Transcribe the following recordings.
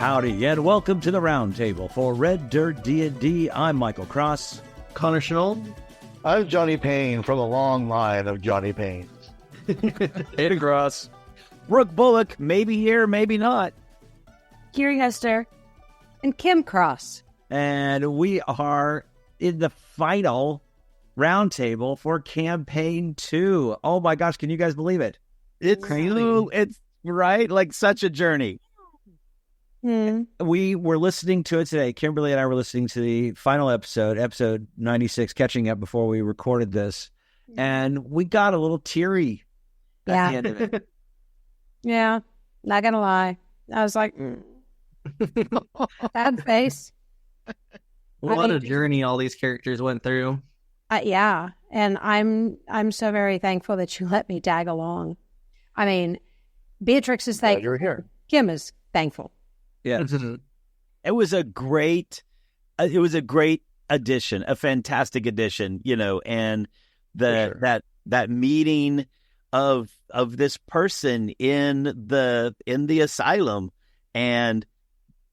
Howdy, and welcome to the Roundtable for Red Dirt D&D. I'm Michael Cross. Connor Shenold. I'm Johnny Payne from a long line of Johnny Paynes. Aiden Gross. Brooke Bullock, maybe here, maybe not. Kiri Hester. And Kim Cross. And we are in the final Roundtable for Campaign 2. Oh my gosh, can you guys believe it? It's right, like such a journey. We were listening to it today. Kimberly and I were listening to the final episode 96, catching up before we recorded this. And we got a little teary at the end of it. Yeah, not gonna lie. I was like, sad face. What a journey all these characters went through. Yeah, and I'm so very thankful that you let me tag along. I mean, Beatrix is thankful. You're here. Kim is thankful. Yeah, it was a great addition, a fantastic addition, and Sure. that meeting of this person in the asylum, and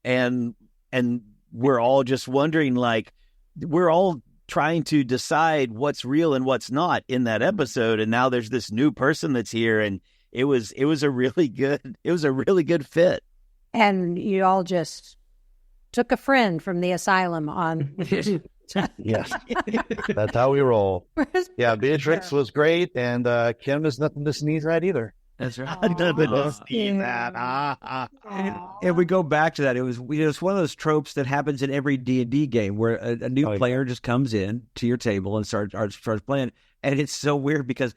we're all just wondering, like, we're all trying to decide what's real and what's not in that episode, and now there's this new person that's here, and it was a really good fit. And you all just took a friend from the asylum on. Yes, that's how we roll. Yeah, Beatrix was great, and Kim is nothing to sneeze at either. That's right. And we go back to that. It was one of those tropes that happens in every D&D game where a new player just comes in to your table and starts playing. And it's so weird because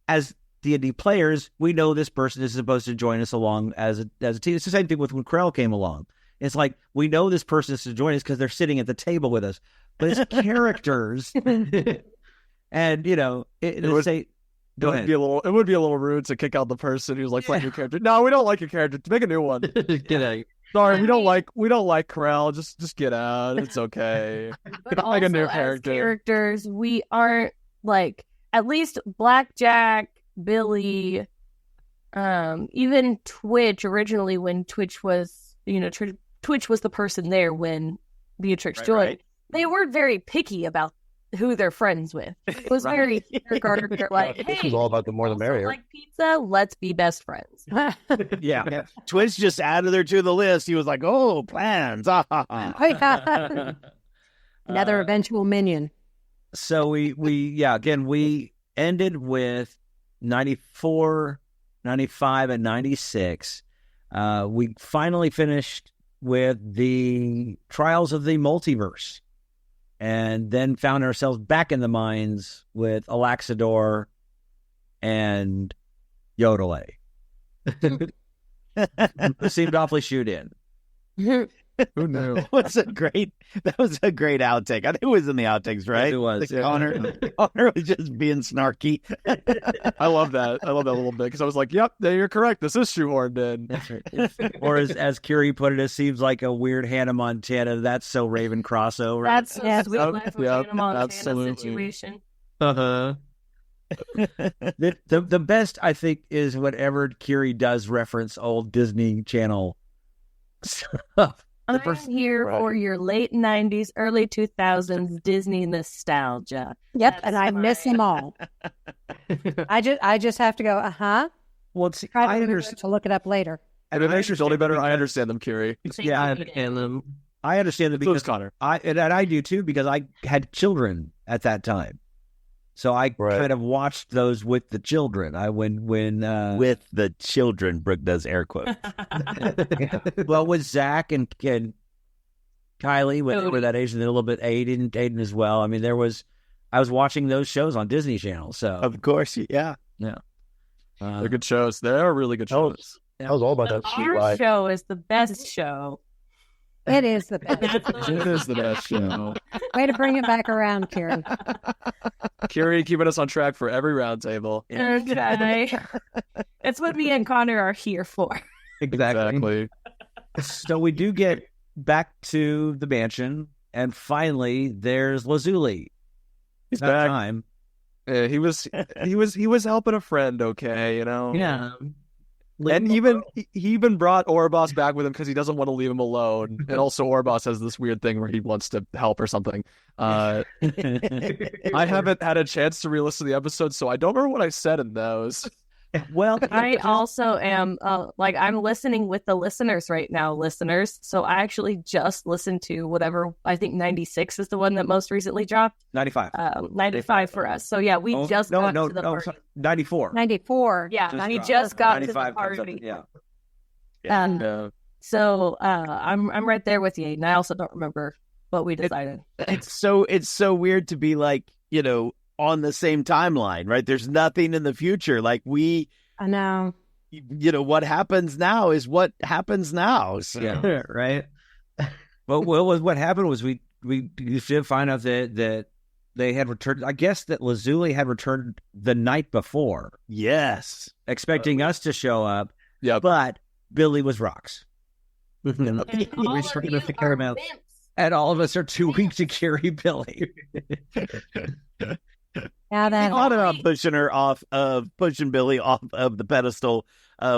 as D&D players, we know this person is supposed to join us along as a team. It's the same thing with when Krell came along. It's like, we know this person is to join us because they're sitting at the table with us. But it's characters. And, Go ahead. It would be a little rude to kick out the person who's like playing your character. No, we don't like your character. Make a new one. Get out. Sorry, we don't like Corral. Just get out. It's okay. But Make a new also, as character. characters, we aren't like, at least Blackjack, Billy, even Twitch originally, when Twitch was, Twitch was the person there when Beatrix joined. Right. They weren't very picky about who they're friends with. It was very character like, hey, This was all about the more the merrier. like pizza, let's be best friends. Yeah. Twitch just added her to the list. He was like, oh, plans. Another eventual minion. So we ended with 94, 95, and 96. We finally finished with the Trials of the Multiverse, and then found ourselves back in the mines with Alaxador and Yote. Who seemed awfully shoot in. Who knew? That was a great outtake. I think it was in the outtakes, right? It was. The Connor was just being snarky. I love that. I love that little bit because I was like, "Yep, you're correct. This is shoehorned in." That's right. Or as Kiri put it seems like a weird Hannah Montana. That's so Raven crossover. That's sweet Yep, life of yep, Hannah Montana absolutely. situation. Uh-huh. the best, I think, is whenever Kiri does reference old Disney Channel stuff. I'm here Right. for your late 90s, early 2000s Disney nostalgia. Yep, That's and I miss fine. them all. I just have to go, Well, see, try I to, understand. to look it up later. And it makes you feel any better. I understand them, Kiri. Yeah, I understand them. I understand that So does because Connor. and I do too, because I had children at that time, so I Right. kind of watched those with the children. when with the children, Brooke does air quotes. Well, with Zach and Kylie, when they were that age, and then a little bit Aiden as well. I mean, I was watching those shows on Disney Channel. So Of course, yeah. They're good shows. They're really good Oh, shows. That was all about that sweet Our life. show is the best show. It is the best. It is the best show. Way to bring it back around, Karen. Kiri keeping us on track for every roundtable. Okay. That's what me and Connor are here for. Exactly. So we do get back to the mansion, and finally, there's Lazuli. He's That back. time. He was helping a friend. Okay, Yeah. And he even brought Orboss back with him because he doesn't want to leave him alone. And also Orboss has this weird thing where he wants to help or something. I haven't had a chance to re-listen to the episode, so I don't remember what I said in those. Well, I also am I'm listening with the listeners right now, listeners. So I actually just listened to whatever, I think 96 is the one that most recently dropped. 95. 95 for us. So yeah, we got to the party. Sorry, 94. 94. Yeah, we just got to the 95 comes up, party. yeah. So I'm right there with you, and I also don't remember what we decided. It's so weird to be like, on the same timeline, right? There's nothing in the future. Like I know. What happens now is what happens now. So. Yeah. Right. But what happened was we did find out that they had returned. I guess that Lazuli had returned the night before. Yes. Expecting us to show up. Yeah. But Billy was rocks. And all of you are caramel. wimps. And all of us are too weak to carry Billy. Yeah, I thought about pushing Billy off of the pedestal,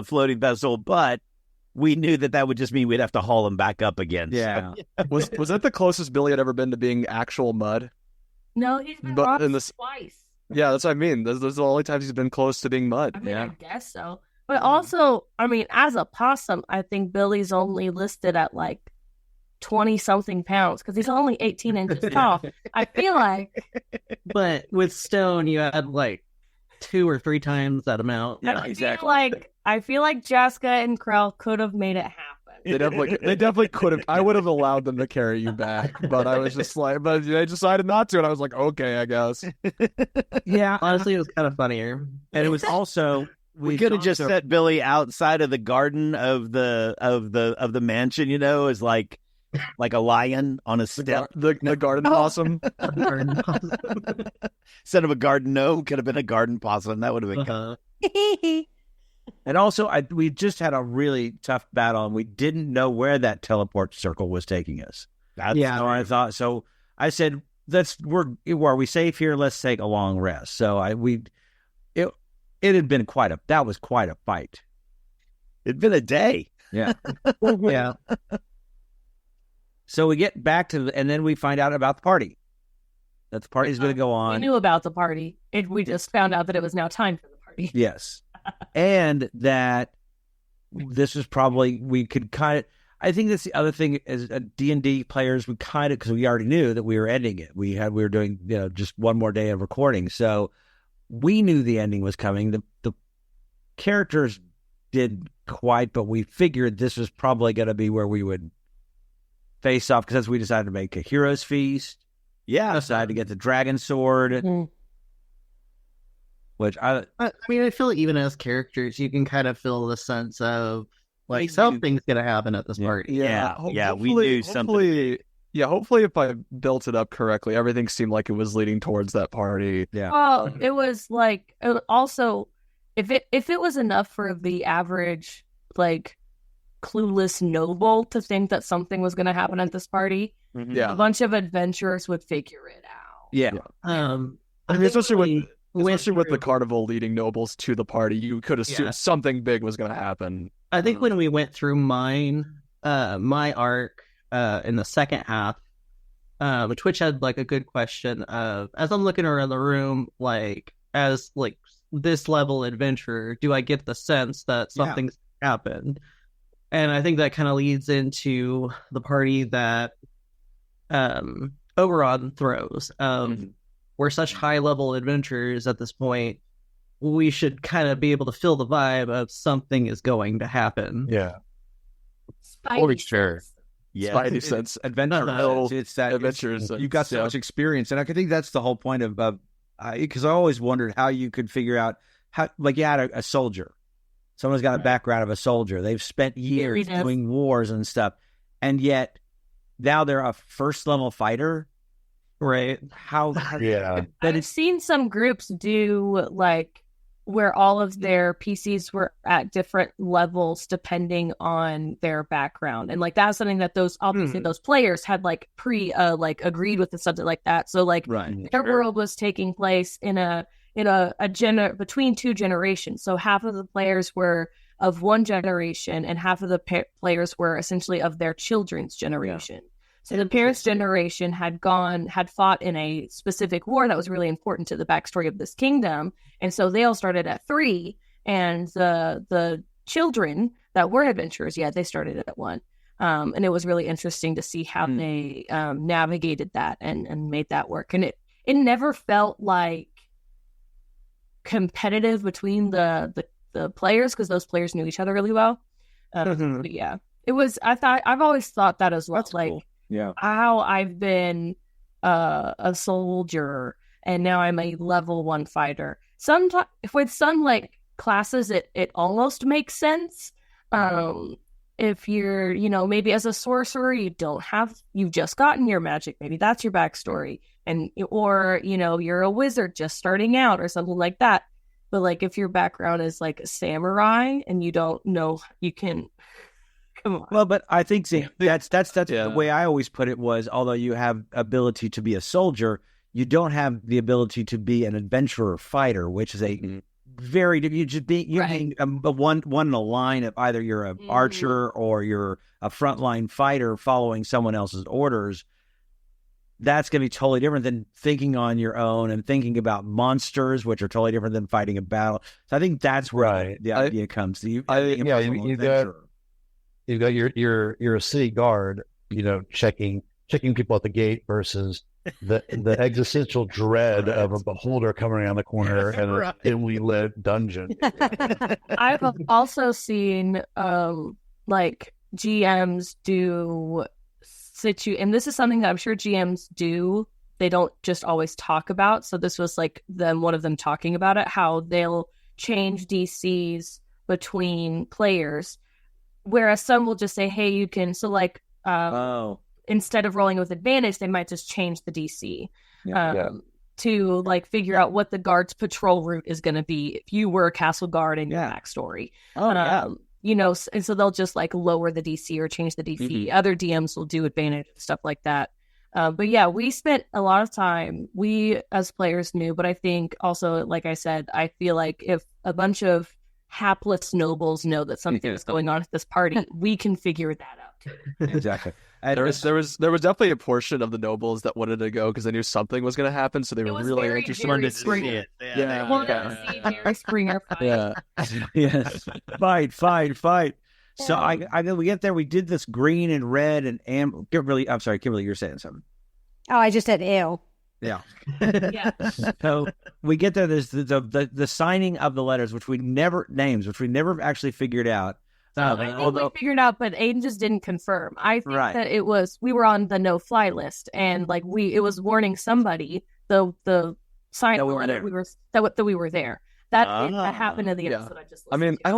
floating pedestal, but we knew that would just mean we'd have to haul him back up again. Yeah. Was that the closest Billy had ever been to being actual mud? No, he's been But rocks in this- twice. Yeah, that's what I mean. Those are the only times he's been close to being mud. I mean, I guess so. But also, I mean, as a possum, I think Billy's only listed at 20-something pounds because he's only 18 inches tall. I feel like. But with Stone, you had 2 or 3 times that amount. Yeah, exactly. I feel like Jaska and Krell could have made it happen. They definitely could have. I would have allowed them to carry you back, but I was just but they decided not to, and I was like, okay, I guess. Yeah. Honestly, it was kind of funnier. And it was also We could have just set Billy outside of the garden of the mansion, as like a lion on a step. The garden possum. Instead of a garden gnome, could have been a garden possum. That would have been. And also, we just had a really tough battle, and we didn't know where that teleport circle was taking us. That's how I thought. So I said, "Are we safe here? Let's take a long rest." So it had been that was quite a fight. It'd been a day. Yeah. Yeah. So we get back and then we find out about the party. That the party's going to go on. We knew about the party. We just found out that it was now time for the party. Yes. And that this was probably, we could I think that's the other thing as D&D players, because we already knew that we were ending it. We were doing, just one more day of recording. So we knew the ending was coming. The characters didn't quite, but we figured this was probably going to be where we would face off, because we decided to make a hero's feast. Yeah. Decided to get the dragon sword. Mm-hmm. Which I feel like even as characters, you can kind of feel the sense of something's going to happen at this party. Yeah, we knew something. Hopefully if I built it up correctly, everything seemed like it was leading towards that party. Yeah. Well, it was also, if it was enough for the average, clueless noble to think that something was going to happen at this party, a bunch of adventurers would figure it out. Yeah. Especially with the carnival leading nobles to the party, you could assume something big was going to happen. I think when we went through my arc in the second half, Twitch had a good question of, as I'm looking around the room, as this level adventurer, do I get the sense that something's happened? And I think that kind of leads into the party that Oberon throws. We're such high-level adventurers at this point, we should kind of be able to feel the vibe of something is going to happen. Yeah. Spidey sure. sense. Yeah. Spidey sense. Adventure. It's that adventures. you've got so much experience, and I think that's the whole point of because I always wondered how you could figure out how, you had a soldier. Someone's got a background of a soldier. They've spent years doing wars and stuff, and yet now they're a first-level fighter. Right. I've seen some groups do where all of their PCs were at different levels depending on their background, and that's something that those players had agreed with, something like that. So their world was taking place in a between two generations. So half of the players were of one generation, and half of the players were essentially of their children's generation. Yeah. So the parents' generation had fought in a specific war that was really important to the backstory of this kingdom, and so they all started at 3, and the children that were adventurers, they started at 1. And it was really interesting to see how they navigated that and made that work. And it never felt like competitive between the players, because those players knew each other really well. But yeah, it was. I've always thought that as well. That's like, cool. Yeah, how I've been a soldier and now I'm a level 1 fighter. Sometimes with some like classes, it almost makes sense. If you're, maybe as a sorcerer, you've just gotten your magic. Maybe that's your backstory. Or you're a wizard just starting out or something like that. But like, if your background is like a samurai and you don't know, you can, come on. Well, but I think that's the way I always put it was, although you have ability to be a soldier, you don't have the ability to be an adventurer fighter, which is a very, you're being one in a line of either you're an archer or you're a frontline fighter following someone else's orders. That's going to be totally different than thinking on your own and thinking about monsters, which are totally different than fighting a battle. So I think that's where the idea comes. You've got you're a city guard, checking people at the gate versus the existential dread of a beholder coming around the corner and a dimly lit dungeon. I've also seen like GMs do and this is something that I'm sure GMs do. They don't just always talk about. So this was like one of them talking about it, how they'll change DCs between players, whereas some will just say, hey, you can, so like instead of rolling with advantage, they might just change the DC to like figure out what the guard's patrol route is going to be if you were a castle guard in your backstory. And so they'll just like lower the DC or change the DC. Other DMs will do advantage and stuff like that. But yeah, we spent a lot of time, we as players knew, but I think also, like I said, I feel like if a bunch of hapless nobles know that something is going on at this party, we can figure that out too. Exactly. There was definitely a portion of the nobles that wanted to go because they knew something was going to happen, so they were really interested in seeing it. They wanted to see Jerry Springer fight. Yeah. Yes. Fight. So I know we get there. We did this green and red and amber. I'm sorry, Kimberly, you're saying something. Oh, I just said ew. Yeah. So we get there. There's the signing of the letters, which we never actually figured out. I think we figured out, but Aiden just didn't confirm. I think that we were on the no-fly list, and like it was warning somebody the sign that we were there. That happened in the episode I just listened to. I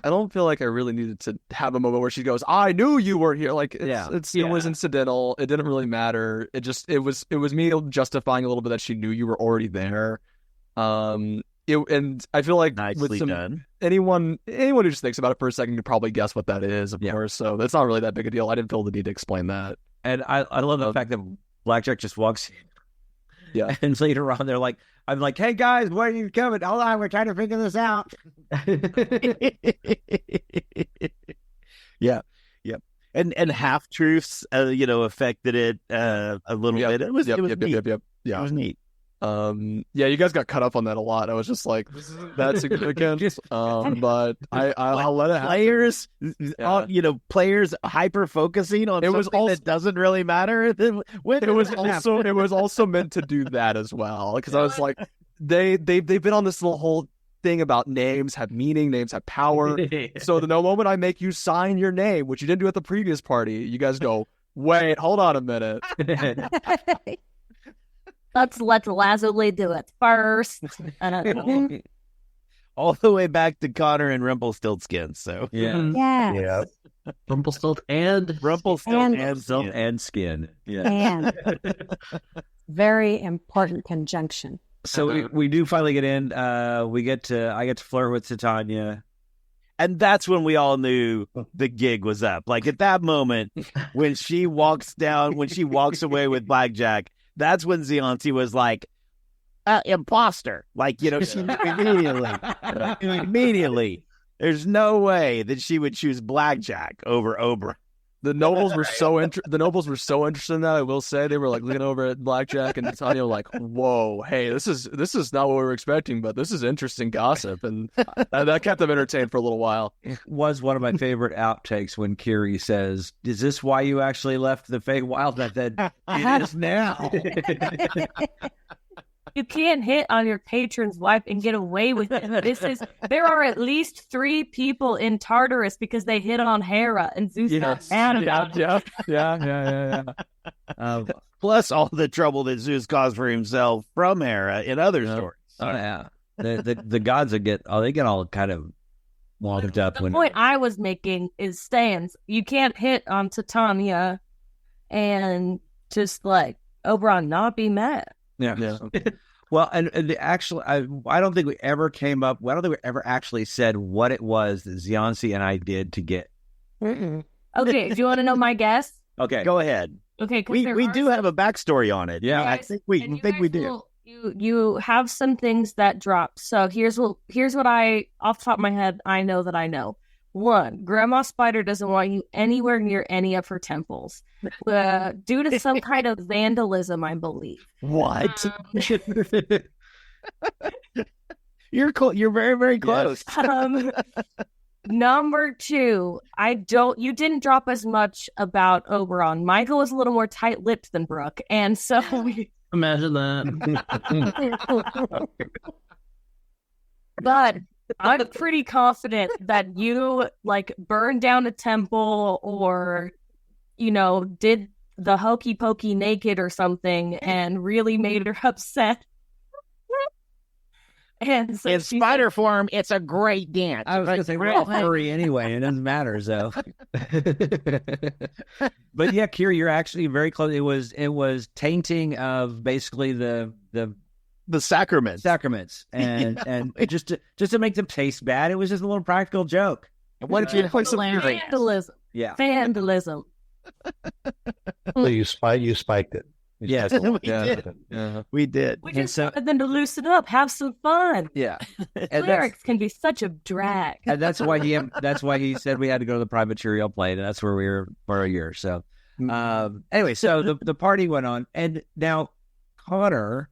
don't feel like I really needed to have a moment where she goes, "I knew you were here." Like it was incidental. It didn't really matter. It was me justifying a little bit that she knew you were already there. And I feel like nicely done. Anyone who just thinks about it for a second could probably guess what that is, of course. So that's not really that big a deal. I didn't feel the need to explain that. And I love the fact that Blackjack just walks in. Yeah. And later on, I'm like, hey guys, when are you coming? Hold on, we're trying to figure this out. Yeah. And half truths, affected it a little bit. It was neat. Yeah, it was neat. You guys got cut up on that a lot. I was just like, this isn't that significant. But I'll let it happen. Players hyper focusing on something that doesn't really matter. It was also meant to do that as well, because I was like, they've been on this little whole thing about names have meaning, names have power. So the moment I make you sign your name, which you didn't do at the previous party, you guys go, wait, hold on a minute. Let's let Lazuli do it first. All the way back to Connor and Rumpelstiltskin. So Rumpelstiltskin and skin. Yeah. And very important conjunction. So we do finally get in. I get to flirt with Titania. And that's when we all knew the gig was up. Like at that moment, when she walks away with Blackjack, that's when Zianti was like, imposter. Like, she immediately. There's no way that she would choose blackjack over Oberon. The nobles were so interested in that. I will say they were like looking over at blackjack and Tanya like, "Whoa, hey, this is not what we were expecting, but this is interesting gossip," and that kept them entertained for a little while. It was one of my favorite outtakes when Kiri says, "Is this why you actually left the Feywild?" I said, "It is now." You can't hit on your patron's wife and get away with it. There are at least 3 people in Tartarus because they hit on Hera, and Zeus got mad about it. Yeah. Plus all the trouble that Zeus caused for himself from Hera in other stories. Oh yeah, the gods they get all kind of wound up. The point I was making is stands. You can't hit on Titania and just like Oberon not be mad. Yeah. Well, and the actual, I don't think we ever came up. I don't think we ever actually said what it was that Ziansi and I did to get. Okay, do you want to know my guess? Okay, Go ahead. Okay, We do have a backstory on it. Yeah, I think we do. You have some things that drop. So here's what I, off the top of my head, I know that I know. 1, Grandma Spider doesn't want you anywhere near any of her temples due to some kind of vandalism, I believe. What? You're very, very close. Number 2, you didn't drop as much about Oberon. Michael was a little more tight-lipped than Brooke, and so Imagine that. But I'm pretty confident that you like burned down a temple or, did the hokey pokey naked or something and really made her upset. And so in spider form, it's a great dance. I was going to say, we're all furry anyway. It doesn't matter, so. But yeah, Kira, you're actually very close. It was tainting of basically the sacraments, and just to make them taste bad. It was just a little practical joke. And what if you play some vandalism? Yeah, vandalism. So you spiked it. Yes, we did. We just wanted them to loosen up, have some fun. Yeah, and lyrics can be such a drag. And that's why he said we had to go to the private material plane, and that's where we were for a year. So, anyway, so the party went on, and now Connor,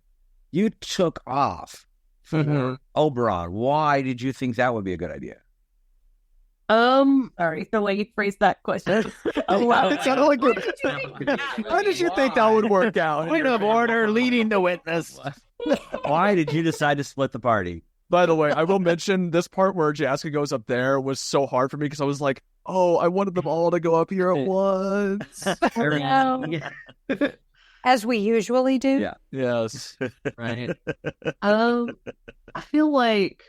you took off for Oberon. Why did you think that would be a good idea? Sorry, the way you phrased that question. It sounded like how did you think that would work out? Point of order, leading the witness. Why did you decide to split the party? By the way, I will mention this part where Jaska goes up there was so hard for me because I was like, oh, I wanted them all to go up here at once. As we usually do. Yeah. Yes. Right. I feel like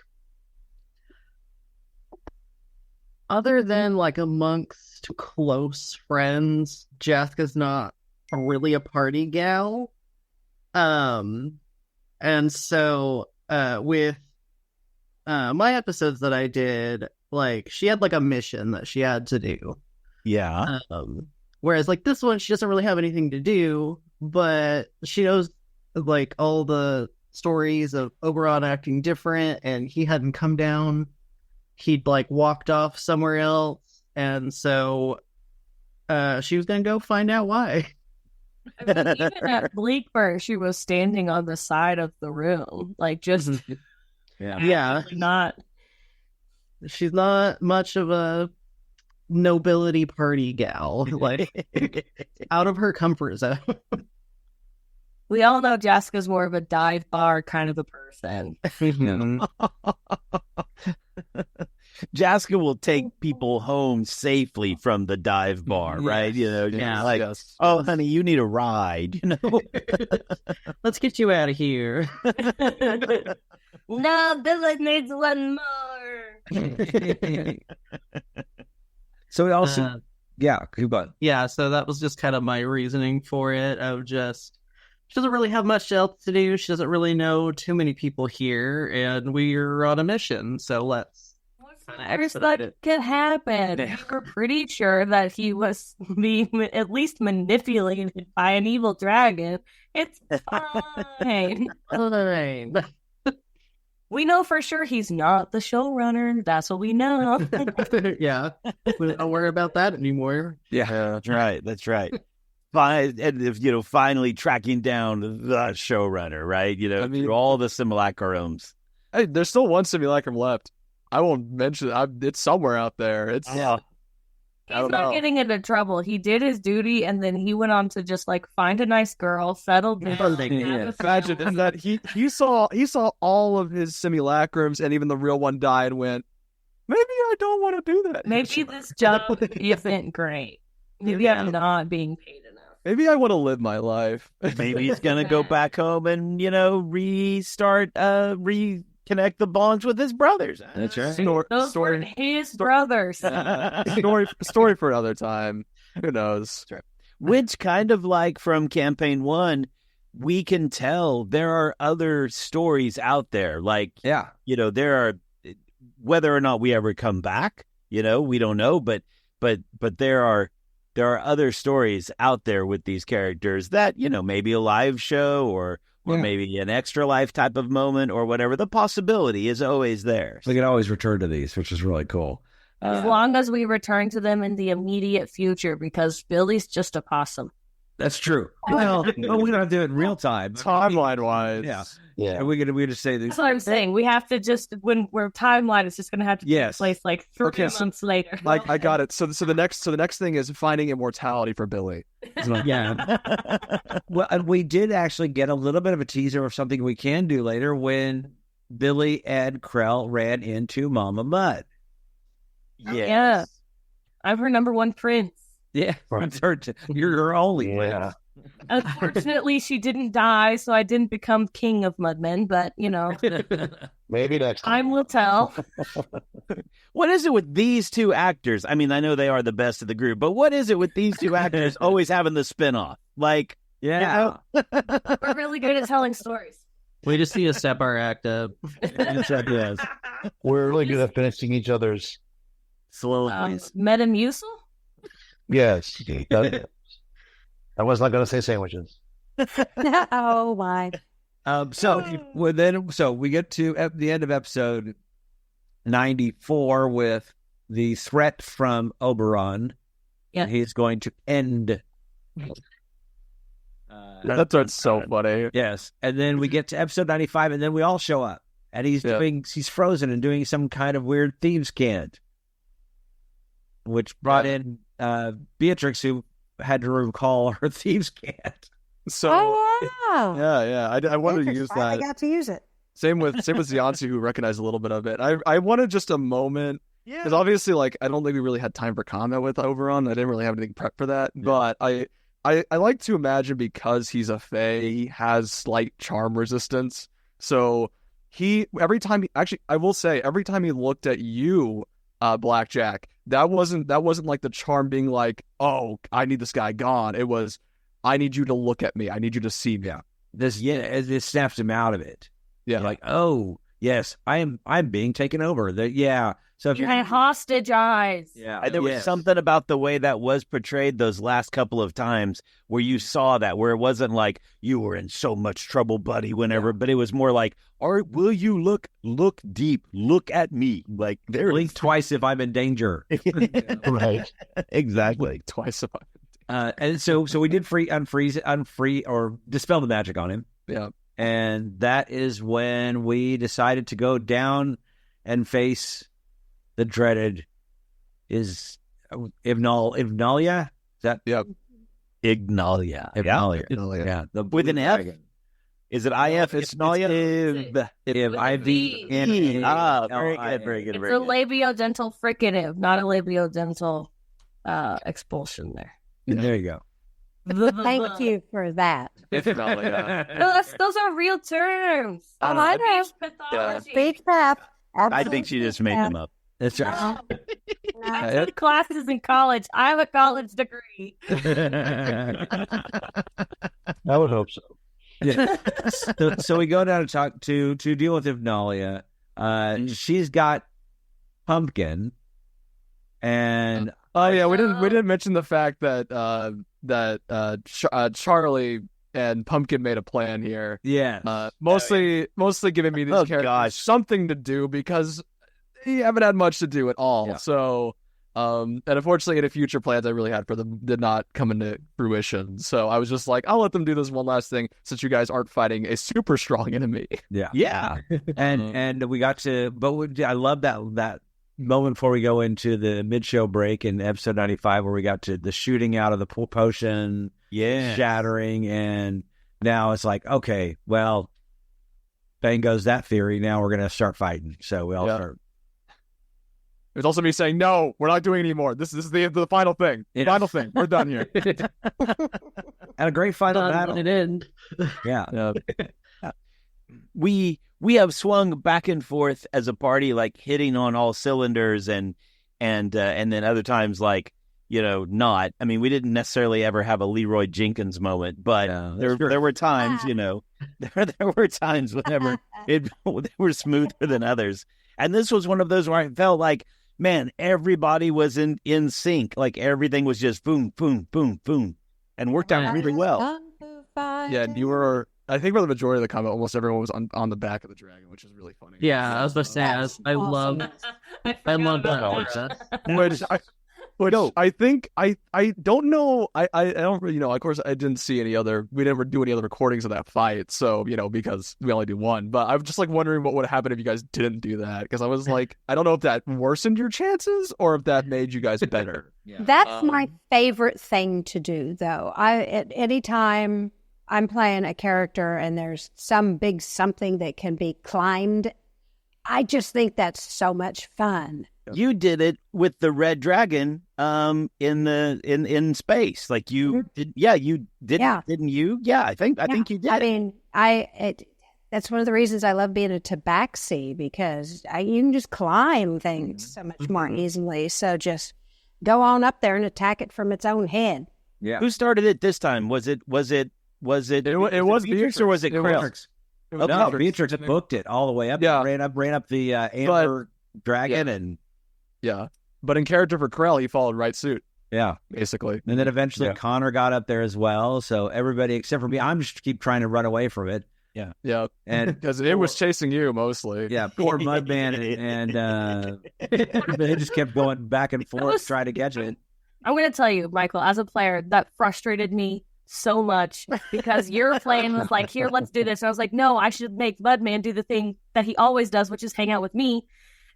other than like amongst close friends, Jaska's not really a party gal. And so with my episodes that I did, like she had like a mission that she had to do. Yeah. Whereas like this one, she doesn't really have anything to do, but she knows like all the stories of Oberon acting different, and he hadn't come down. He'd like walked off somewhere else, and so she was gonna go find out why. I mean, even at Bleakburn, she was standing on the side of the room, like just not. She's not much of a nobility party gal, like out of her comfort zone. We all know Jaska's more of a dive bar kind of a person. Jaska will take people home safely from the dive bar, right? Oh, honey, you need a ride. Let's get you out of here. No, Billy needs one more. So we also, keep going. Yeah, so that was just kind of my reasoning for it. Of just, she doesn't really have much else to do. She doesn't really know too many people here, and we're on a mission. So let's. What's that could happen? We were pretty sure that he was being at least manipulated by an evil dragon. It's fine. We know for sure he's not the showrunner. That's what we know. Yeah. We don't worry about that anymore. Yeah. That's right. That's right. And if, finally tracking down the showrunner, right? Through all the simulacrums. Hey, there's still one simulacrum left. I won't mention it. It's somewhere out there. It's He's not getting into trouble. He did his duty, and then he went on to just find a nice girl, settle down. Imagine that he saw all of his simulacrums, and even the real one die, and went, maybe I don't want to do that. Maybe this job isn't great. Maybe I'm not being paid enough. Maybe I want to live my life. Maybe he's gonna go back home and restart, reconnect the bonds with his brothers. That's right. Those were his brothers. Story for another time. Who knows? Which kind of like from campaign 1, we can tell there are other stories out there. There are, whether or not we ever come back, we don't know, but there are other stories out there with these characters that, maybe a live show or maybe an extra life type of moment or whatever. The possibility is always there. We can always return to these, which is really cool. As long as we return to them in the immediate future, because Billy's just a possum. That's true. Well, we don't have to do it in real time. Timeline-wise. Yeah. And we just say this. That's what I'm saying. We have to just, when we're timeline, it's just going to have to take place 3 months later. I got it. So the next thing is finding immortality for Billy. Yeah. Well, and we did actually get a little bit of a teaser of something we can do later when Billy and Krell ran into Mama Mud. Yes. Yeah. I'm her number one prince. Yeah. You're her only Yeah. Unfortunately, she didn't die, so I didn't become king of Mudmen, but, Maybe next time will tell. What is it with these two actors? I mean, I know they are the best of the group, but what is it with these two actors always having the spinoff? We're really good at telling stories. We just need to step our act up. Yes. We're really good at finishing each other's. Soliloquies. Metamucil? Yes. I was not going to say sandwiches. Oh, my. So we get to the end of episode 94 with the threat from Oberon. Yeah. He's going to end. That's so funny. Yes. And then we get to episode 95, and then we all show up. And he's frozen and doing some kind of weird thieves' cant, which brought in Beatrix, who had to recall her thieves' cant. So, wow. Yeah. I wanted to use that. I got to use it. Same with Ziansu, who recognized a little bit of it. I wanted just a moment, because obviously, I don't think we really had time for comment with Oberon. I didn't really have anything prepped for that. Yeah. But I like to imagine, because he's a Fae, he has slight charm resistance. So every time he looked at you, Blackjack, that wasn't like the charm being like, oh, I need this guy gone. It was, I need you to look at me. I need you to see me. This snaps him out of it. Yeah. Like, oh, yes, I'm being taken over. So if you're hostage eyes. Yeah. There was something about the way that was portrayed those last couple of times where you saw that, where it wasn't like you were in so much trouble, buddy, whenever, but it was more like, will you look deep, look at me. Like, blink twice if I'm in danger. Right. Exactly. Twice if and so we did unfreeze or dispel the magic on him. Yeah. And that is when we decided to go down and face the dreaded Ignalia. Is that? Yep. Ignalia. Yeah. With an F? Is it IF? It's Ignalia? IV. Very good. It's a labiodental fricative, not a labiodental expulsion there. There you go. Thank you for that. Those are real terms. I know. Speech path. I think she just made them up. That's right. I took classes in college. I have a college degree. I would hope so. Yeah. So we go down to deal with Ignalia. She's got Pumpkin, and we didn't mention the fact that Charlie and Pumpkin made a plan here. Yeah. Mostly giving me these characters something to do because you haven't had much to do at all. Yeah. So, and unfortunately, any future plans I really had for them did not come into fruition. So I was just like, I'll let them do this one last thing since you guys aren't fighting a super strong enemy. Yeah. And we got to, I love that moment before we go into the mid-show break in episode 95 where we got to the shooting out of the potion, shattering, and now it's like, okay, well, bang goes that theory. Now we're going to start fighting. So we all start. There's also me saying, no, we're not doing it anymore. This is the final thing. Final thing. We're done here. And a great final battle. It end. Yeah. We have swung back and forth as a party, like hitting on all cylinders, and then other times, like, not. I mean, we didn't necessarily ever have a Leroy Jenkins moment, but there were times, there were times whenever they were smoother than others, and this was one of those where I felt like, man, everybody was in sync, like everything was just boom, boom, boom, boom, and worked out really well. Yeah, and you were. I think for the majority of the combat, almost everyone was on the back of the dragon, which is really funny. Yeah, I was about to say, I love that. Which I think I don't know. I don't really know. Of course, I didn't see any other. We never do any other recordings of that fight, so because we only do one. But I'm just like wondering what would happen if you guys didn't do that, because I was like, I don't know if that worsened your chances or if that made you guys better. That's my favorite thing to do, though. At any time I'm playing a character and there's some big something that can be climbed, I just think that's so much fun. You did it with the red dragon in space. Like you did. Yeah, you did. Didn't you? Yeah, I think you did. I mean, that's one of the reasons I love being a Tabaxi, because you can just climb things so much more easily. So just go on up there and attack it from its own head. Yeah. Who started it this time? Was it Beatrix or was it Krill? No, Beatrix booked it all the way up. Yeah. Ran up the amber dragon and. Yeah, but in character for Krell, he followed right suit. Yeah, basically. And then eventually Connor got up there as well. So everybody except for me, I'm just keep trying to run away from it. Yeah, and because it was chasing you mostly. Yeah, poor Mudman and they just kept going back and forth trying to catch it. I'm going to tell you, Michael, as a player, that frustrated me so much because your plan was like, here, let's do this. And I was like, no, I should make Mudman do the thing that he always does, which is hang out with me.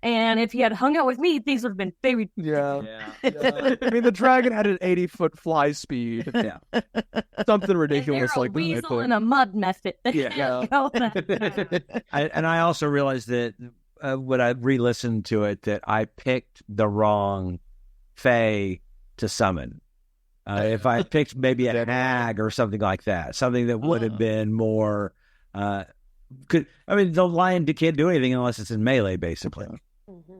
And if he had hung out with me, things would have been very... Yeah. I mean, the dragon had an 80-foot fly speed. Yeah. Something ridiculous like that. Weasel and a mud method. Yeah. I also realized that when I re-listened to it, that I picked the wrong Fae to summon. If I picked maybe a hag or something like that, something that would have been more... the lion can't do anything unless it's in melee, basically.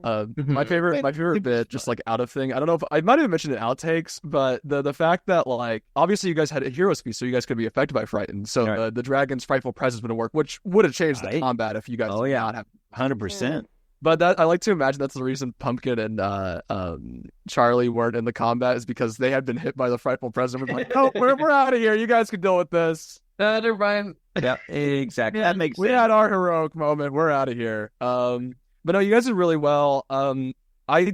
My favorite bit, just like out of thing. I don't know if I might have mentioned it in outtakes, but the fact that like obviously you guys had a hero speed, so you guys could be affected by frightened. So the dragon's frightful presence would have worked, which would have changed the combat if you guys did not have 100%. But I like to imagine that's the reason Pumpkin and Charlie weren't in the combat, is because they had been hit by the frightful presence. We're like, oh, we're out of here. You guys can deal with this. Never mind. Yeah, exactly. That makes sense. We had our heroic moment. We're out of here. But no, you guys did really well. Until I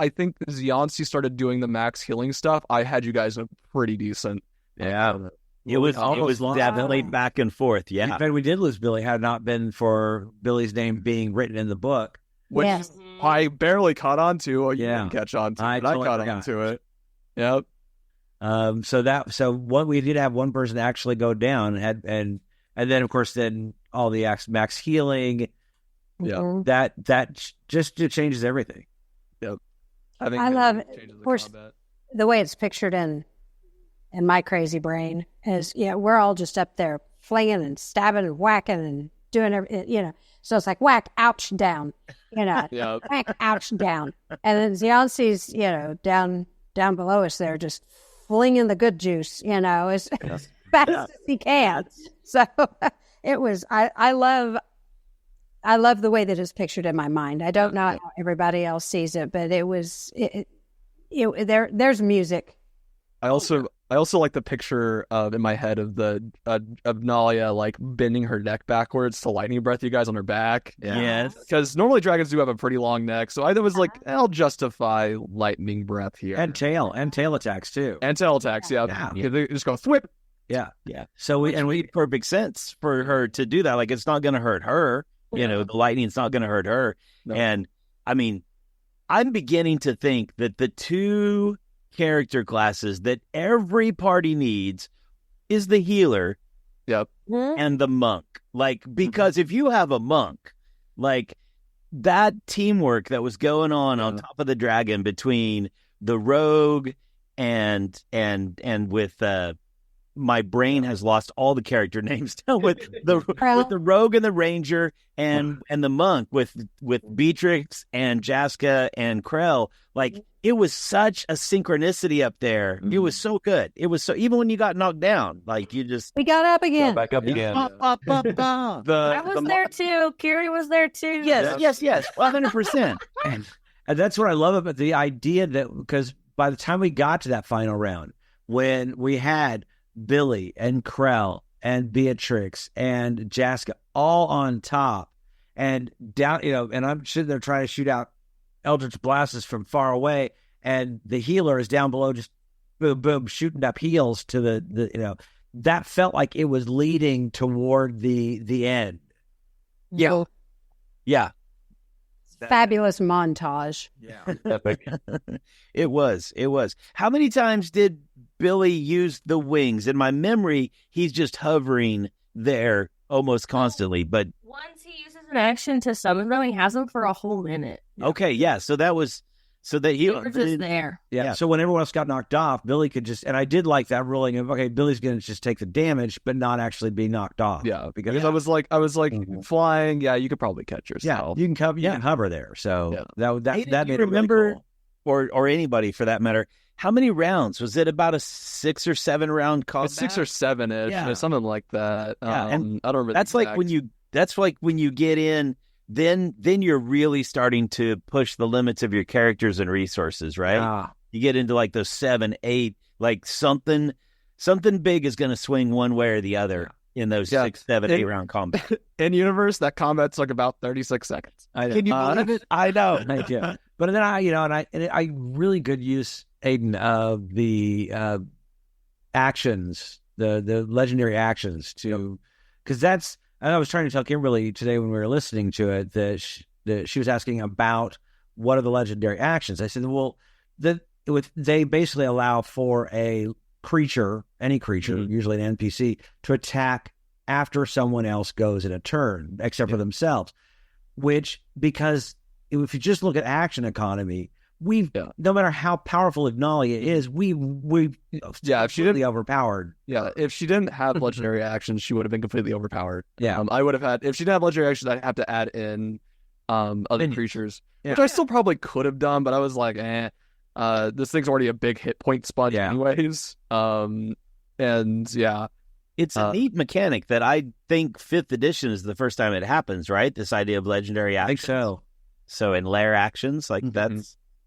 think Ziansi started doing the max healing stuff, I had you guys a pretty decent. Yeah. It was definitely back and forth. Yeah. In fact, we did lose Billy had it not been for Billy's name being written in the book. Which I barely caught on to. Or you didn't catch on to. I caught on to it. Yep. So what we did have one person actually go down, and then of course all the max healing. Yeah. That just changes everything. Yep. I love it. Of course, the way it's pictured in my crazy brain is, we're all just up there flinging and stabbing and whacking and doing everything, So it's like whack, ouch, down, whack, ouch, down. And then Ziansi's, down below us there, just flinging the good juice, as fast as he can. So it was, I love the way that it's pictured in my mind. I don't know how everybody else sees it, but it was, there's music. I also I also like the picture in my head of of Nalia like bending her neck backwards to lightning breath you guys on her back. Yeah. Yes. Because normally dragons do have a pretty long neck, so I was like, I'll justify lightning breath here. And tail attacks too. And tail attacks, yeah. They just go thwip. Yeah. So we made perfect sense for her to do that. Like, it's not going to hurt her. You know, the lightning's not going to hurt her. No. And I mean, I'm beginning to think that the two character classes that every party needs is the healer, and the monk. Like, because if you have a monk, like that teamwork that was going on top of the dragon between the rogue and with my brain has lost all the character names now with the rogue and the ranger and the monk with Beatrix and Jaska and Krell. Like, it was such a synchronicity up there. It was so good. It was so, even when you got knocked down, like we got up again. Back up again. I was there too. Kiri was there too. Yes, 100%. And that's what I love about the idea that, because by the time we got to that final round, when we had Billy and Krell and Beatrix and Jaska all on top and down, and I'm sitting there trying to shoot out Eldritch Blasts from far away, and the healer is down below just boom, boom, shooting up heals to the that felt like it was leading toward the end. Yeah. Fabulous montage. Yeah. Epic. It was. How many times did Billy use the wings? In my memory, he's just hovering there almost constantly. But once he uses an action to summon them, he has them for a whole minute. Okay, yeah. So that was they were just there. Yeah. So when everyone else got knocked off, Billy could just, and I did like that ruling of, okay, Billy's going to just take the damage, but not actually be knocked off. Yeah, because I was like flying. Yeah, you could probably catch yourself. Yeah, you can hover there. So that made remember, it really cool. or anybody for that matter. How many rounds? Was it about a 6 or 7 round combat? 6 or 7-ish, something like that. And I don't remember. That's like when you get in, then you're really starting to push the limits of your characters and resources, right? You get into like those 7, 8, like something big is going to swing one way or the other in those 6, 7, 8 round combat. In universe, that combat's like about 36 seconds. Can you believe it? I know. But then I really good use, Aiden, of the actions, the legendary actions because that's. And I was trying to tell Kimberly today when we were listening to it that she was asking about what are the legendary actions. I said, well, they basically allow for a creature, any creature, usually an NPC, to attack after someone else goes in a turn, except for themselves. Which, because if you just look at action economy, no matter how powerful Ignalia is, if she didn't overpowered. Yeah, if she didn't have legendary actions, she would have been completely overpowered. Yeah, I would have had, if she didn't have legendary actions, I'd have to add in other creatures, which I still probably could have done, but I was like, this thing's already a big hit point sponge anyways. It's a neat mechanic that I think 5th edition is the first time it happens, right? This idea of legendary actions. I think so. So in lair actions, like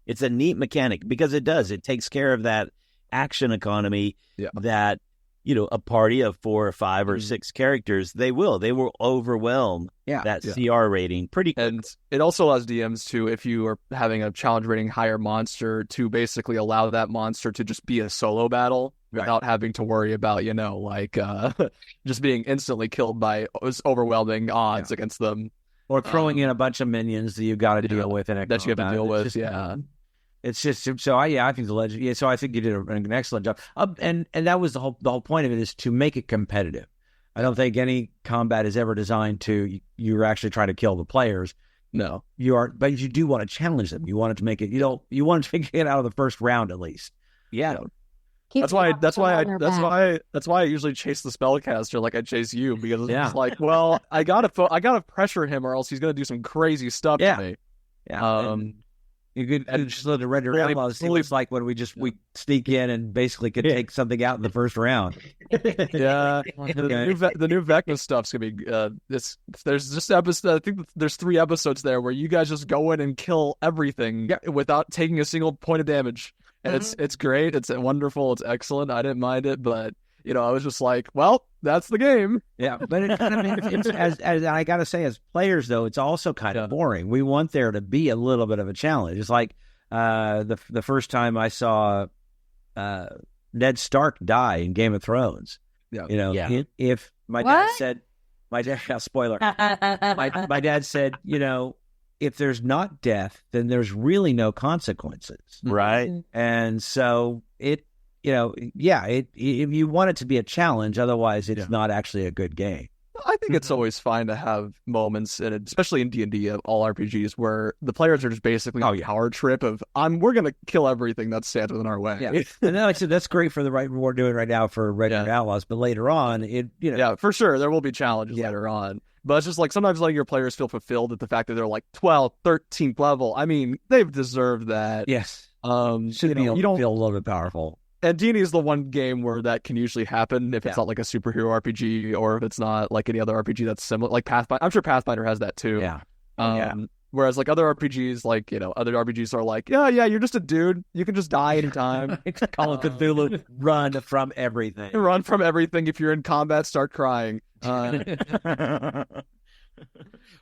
it's a neat mechanic because it takes care of that action economy that, a party of 4 or 5 or 6 characters, they will overwhelm that CR rating pretty quick. And it also allows DMs to, if you are having a challenge rating higher monster, to basically allow that monster to just be a solo battle without having to worry about, just being instantly killed by overwhelming odds against them. Or throwing in a bunch of minions that you've got to deal with in a that you have to deal with. It's just so. I think the legend. Yeah, so I think you did an excellent job. And that was the whole point of it, is to make it competitive. I don't think any combat is ever designed to you're actually trying to kill the players. No, you are, but you do want to challenge them. You want it to make it. You want to get out of the first round at least. Yeah. That's why I usually chase the spellcaster like I chase you, because it's like, well, I gotta pressure him or else he's gonna do some crazy stuff to me. Yeah. You could just let the render outlaws see what it's like when we sneak in and basically could take something out in the first round. Yeah, the new Vecna stuff's gonna be. There's just episode. I think there's 3 episodes there where you guys just go in and kill everything without taking a single point of damage. and it's great. It's wonderful. It's excellent. I didn't mind it, but I was just like, well, that's the game. Yeah, but it's as I gotta say, as players though, it's also kind of boring. We want there to be a little bit of a challenge. It's like the first time I saw Ned Stark die in Game of Thrones. Yeah, if my dad said, spoiler, my dad said, if there's not death, then there's really no consequences, right? And so if you want it to be a challenge, otherwise it's not actually a good game. I think it's always fine to have moments, and especially in D&D, all RPGs, where the players are just basically on a power trip of, we're going to kill everything that stands in our way. Yeah. And like I said, that's great for what we're doing right now for regular Outlaws, but later on, Yeah, for sure, there will be challenges later on. But it's just like, sometimes letting your players feel fulfilled at the fact that they're like 12th, 13th level. I mean, they've deserved that. Yes. Should be able to feel a little bit powerful. And D&D is the one game where that can usually happen if it's not like a superhero RPG, or if it's not like any other RPG that's similar, like Pathfinder. I'm sure Pathfinder has that too. Yeah. Whereas like other RPGs, like, other RPGs are like, yeah, you're just a dude. You can just die anytime. Call of Cthulhu, run from everything. Run from everything. If you're in combat, start crying.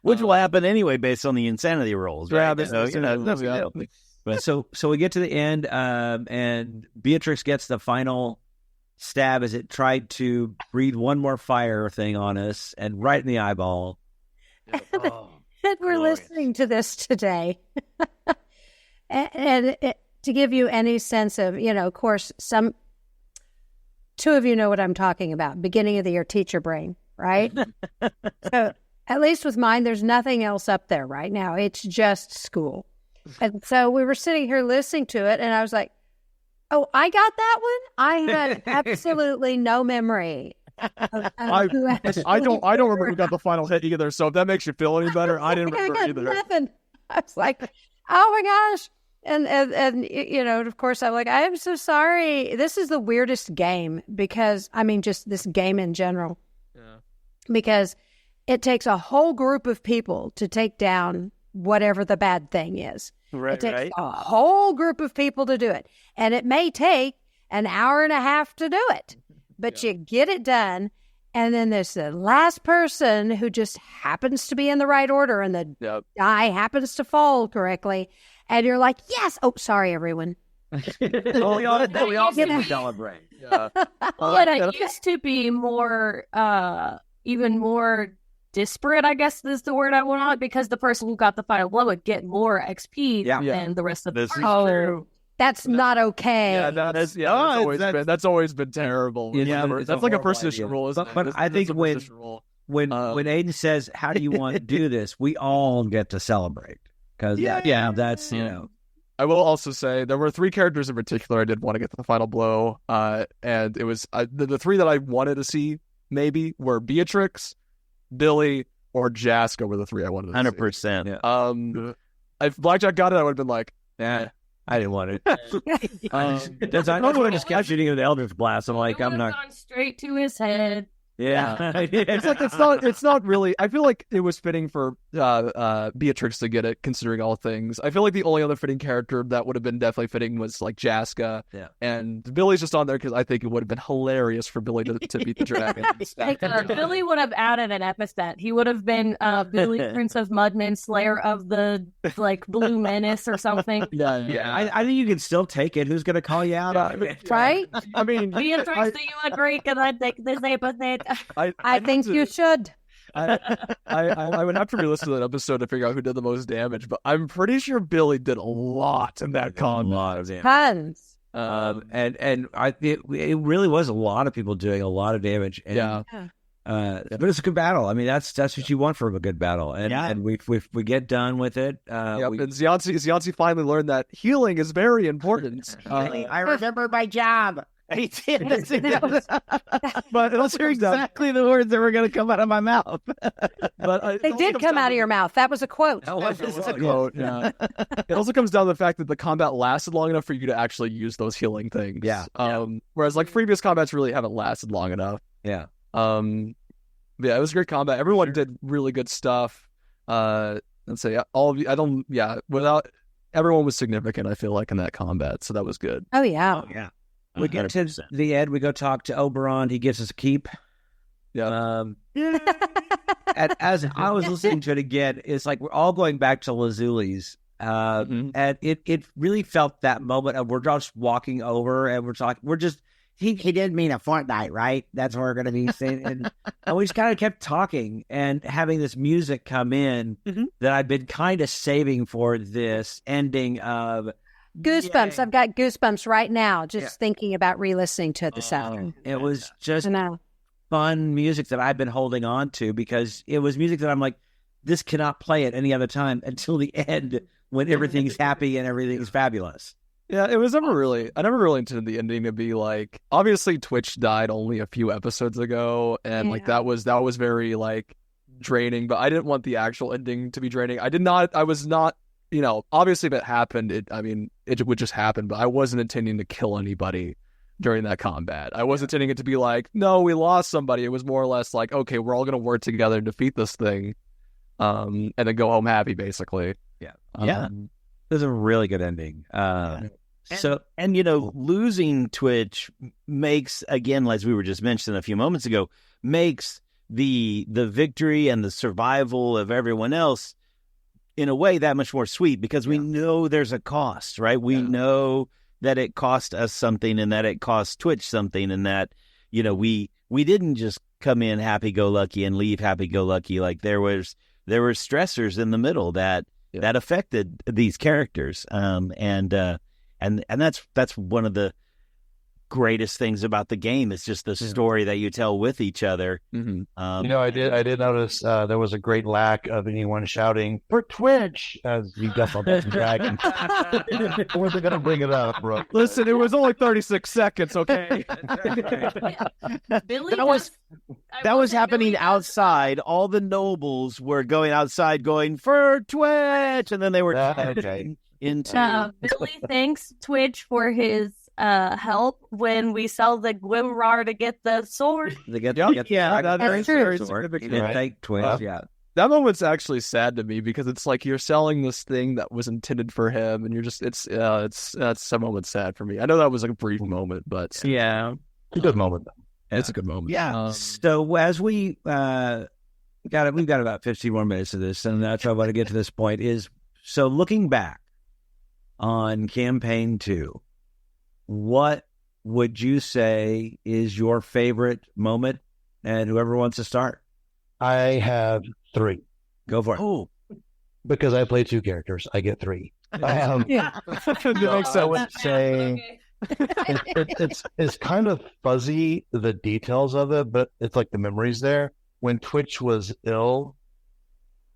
Which will happen anyway based on the insanity rolls, right? But so we get to the end, and Beatrix gets the final stab as it tried to breathe one more fire thing on us, and right in the eyeball. And we're listening to this today. and to give you any sense of, of course, two of you know what I'm talking about. Beginning of the year teacher brain, right? So at least with mine, there's nothing else up there right now. It's just school. And so we were sitting here listening to it, and I was like, oh, I got that one? I had absolutely no memory. I don't remember who got the final hit either, so if that makes you feel any better, I didn't remember either. Nothing. I was like, oh my gosh. And of course, I'm like, I am so sorry. This is the weirdest game because, just this game in general. Yeah. Because it takes a whole group of people to take down whatever the bad thing is. Right, it takes a whole group of people to do it. And it may take an hour and a half to do it. But you get it done, and then there's the last person who just happens to be in the right order, and the die happens to fall correctly, and you're like, yes! Oh, sorry, everyone. we all celebrate. Yeah. But it used to be more, even more disparate, I guess is the word I want, because the person who got the final blow would get more XP than the rest of the party. True. That's not okay. Yeah, that's always been terrible. That's like a precision rule, isn't it? But I think when Aiden says, "How do you want to do this?" we all get to celebrate because that's I will also say there were 3 characters in particular I did want to get to the final blow, and it was the 3 that I wanted to see maybe were Beatrix, Billy, or Jaska were the 3 I wanted to see. 100%. Yeah. If Blackjack got it, I would have been like, I didn't want it. That's I don't want to just kept shooting him with the Eldritch Blast. I'm like, I'm not gone straight to his head. Yeah. It's like it's not really. I feel like it was fitting for Beatrix to get it, considering all things. I feel like the only other fitting character that would have been definitely fitting was like Jaska. Yeah. And Billy's just on there because I think it would have been hilarious for Billy to beat the dragon. Billy would have added an epithet. He would have been Billy, Prince of Mudman, Slayer of the Blue Menace or something. Yeah. I think you can still take it. Who's going to call you out on it? Right? I mean, Beatrix, do you agree? Can I take this epithet? I think you should. I would have to re-listen to that episode to figure out who did the most damage, but I'm pretty sure Billy did a lot in that combat. A lot of damage. Tons. It really was a lot of people doing a lot of damage. And, but it's a good battle. I mean, that's what you want from a good battle. And we get done with it. And Zianzi finally learned that healing is very important. I remember my job. He did. But it also exactly the words that were going to come out of my mouth. But they did come out of your mouth. That was a quote. That was a quote. Yeah. It also comes down to the fact that the combat lasted long enough for you to actually use those healing things. Yeah. Whereas like previous combats really haven't lasted long enough. Yeah. It was a great combat. Everyone did really good stuff. Let's say all of you. everyone was significant, I feel like, in that combat, so that was good. Oh yeah. We get to the end. We go talk to Oberon. He gives us a keep. Yeah. And as I was listening to it again, it's like we're all going back to Lazuli's. And it really felt that moment of we're just walking over and we're talking. We're just he did mean a fortnight, right? That's what we're going to be saying. And we just kind of kept talking and having this music come in that I've been kind of saving for this ending of Goosebumps. Yay. I've got goosebumps right now just thinking about re-listening to it this afternoon. It was just fun music that I've been holding on to because it was music that I'm like, this cannot play at any other time until the end when everything's happy and everything's fabulous. Yeah, it was I never really intended the ending to be like, obviously Twitch died only a few episodes ago, and like that was very like draining, but I didn't want the actual ending to be draining. I was not, obviously if it happened, it would just happen, but I wasn't intending to kill anybody during that combat. I wasn't intending it to be like, no, we lost somebody. It was more or less like, okay, we're all going to work together and defeat this thing, and then go home happy, basically. Yeah. It was a really good ending. Losing Twitch makes, again, as we were just mentioning a few moments ago, makes the victory and the survival of everyone else in a way that much more sweet because we know there's a cost, right? We know that it cost us something and that it cost Twitch something and that, we didn't just come in happy-go-lucky and leave happy-go-lucky. Like there were stressors in the middle that affected these characters. And that's one of the greatest things about the game. It's just the story that you tell with each other. I did notice there was a great lack of anyone shouting for Twitch as you got on that dragon. Or they're gonna bring it up, bro. Listen, it was only 36 seconds, okay? Billy that was happening outside. All the nobles were going outside going for Twitch, and then they were into Billy thanks Twitch for his help when we sell the Gwimrar to get the sword. That's true. Twitch, That moment's actually sad to me because it's like you're selling this thing that was intended for him, and you're just that's some moment sad for me. I know that was like a brief moment, but it's a good moment. It's a good moment. Yeah. So as we've got about 15 more minutes of this, and that's how I want to get to this point. So looking back on campaign 2, what would you say is your favorite moment? And whoever wants to start. I have 3. Go for it. Oh, because I play 2 characters, I get 3. I would say it's kind of fuzzy, the details of it, but it's like the memories there. When Twitch was ill,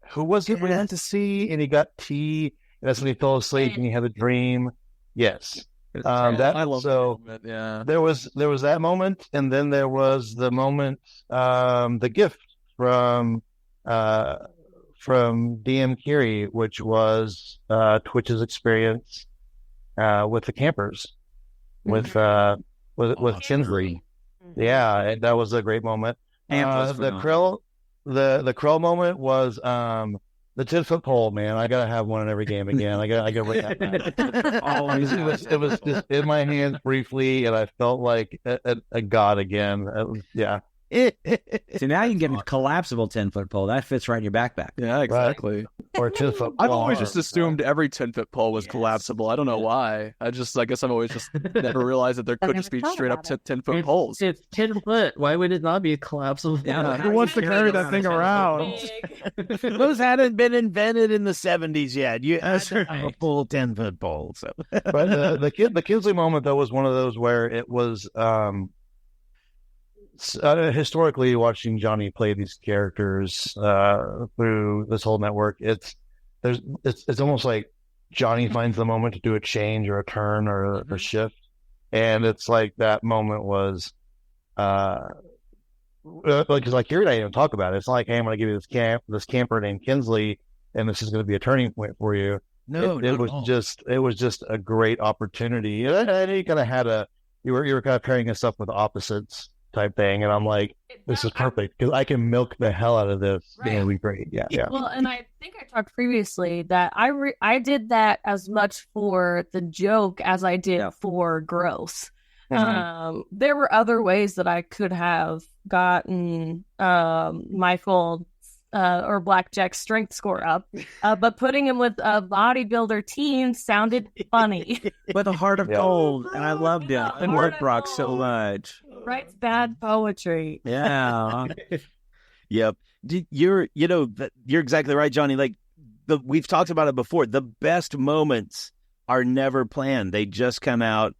who was it we had to see? And he got tea, and that's when he fell asleep and he had a dream. Yes. I love that moment. Yeah. There was that moment, and then there was the moment, the gift from DM Kiri, which was Twitch's experience with the campers, with Kinsley. Yeah, and that was a great moment. The Krill moment was the 10-foot pole, man. I gotta have one in every game again. I gotta bring that back. It was just in my hands briefly, and I felt like a god again. So now you can get a collapsible 10-foot pole. That fits right in your backpack. Yeah, exactly. Right. Or a 10-foot pole. I've always just assumed every 10-foot pole was collapsible. I don't know why. I guess I've always just never realized that there could just be straight up 10-foot poles. It's 10 foot. Why would it not be collapsible? Yeah, who wants to carry that thing around? Those hadn't been invented in the 70s yet. You had a full 10-foot pole. So, but the Kinsley moment though was one of those where it was. Historically, watching Johnny play these characters through this whole network, it's almost like Johnny finds the moment to do a change or a turn or a shift, and it's like that moment was like Kiri and I even talk about it. It's not like, hey, I'm going to give you this camper named Kinsley, and this is going to be a turning point for you. No, it was just a great opportunity. And you kind of had you were kind of pairing us up with opposites. type thing. And I'm like, this is perfect because I can milk the hell out of this. Right. It'll be great. Yeah. Well, and I think I talked previously that I did that as much for the joke as I did for gross. There were other ways that I could have gotten Michael or Blackjack's strength score up, but putting him with a bodybuilder team sounded funny. With a heart of gold, and I loved him. And worked Brock so much. Writes bad poetry. Yeah. Yep. You're exactly right, Johnny. Like we've talked about it before. The best moments are never planned; they just come out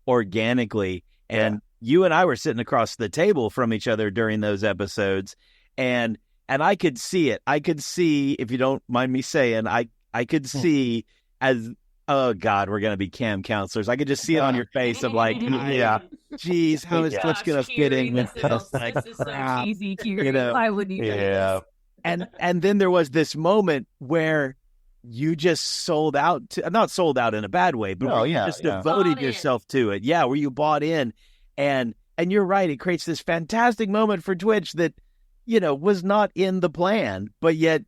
organically. And you and I were sitting across the table from each other during those episodes, and I could see it. I could see, if you don't mind me saying, I could see as, oh God, we're going to be cam counselors. I could just see it on your face of like, geez, how is Twitch going to fit in with this? This is so cheesy, Kiri. Why would you do this? And then there was this moment where you just sold out, not sold out in a bad way, but just devoted yourself to it. Yeah, where you bought in. And you're right, it creates this fantastic moment for Twitch that, was not in the plan, but yet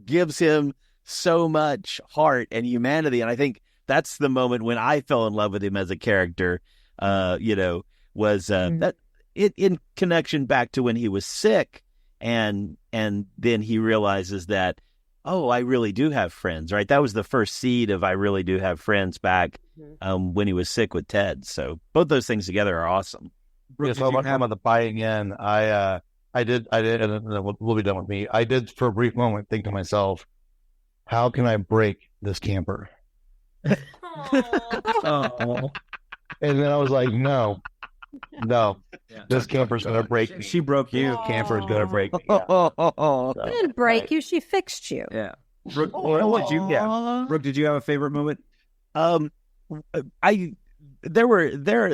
gives him so much heart and humanity. And I think that's the moment when I fell in love with him as a character, was that it in connection back to when he was sick. And then he realizes that, oh, I really do have friends, right? That was the first seed of I really do have friends back when he was sick with Ted. So both those things together are awesome. So much about the buying in. I did, and we'll be done with me. I did for a brief moment think to myself, how can I break this camper? And then I was like, no, this camper's going to break me. She broke you. This camper's going to break me. She didn't break you. She fixed you. Yeah. Brooke, Brooke, did you have a favorite moment? There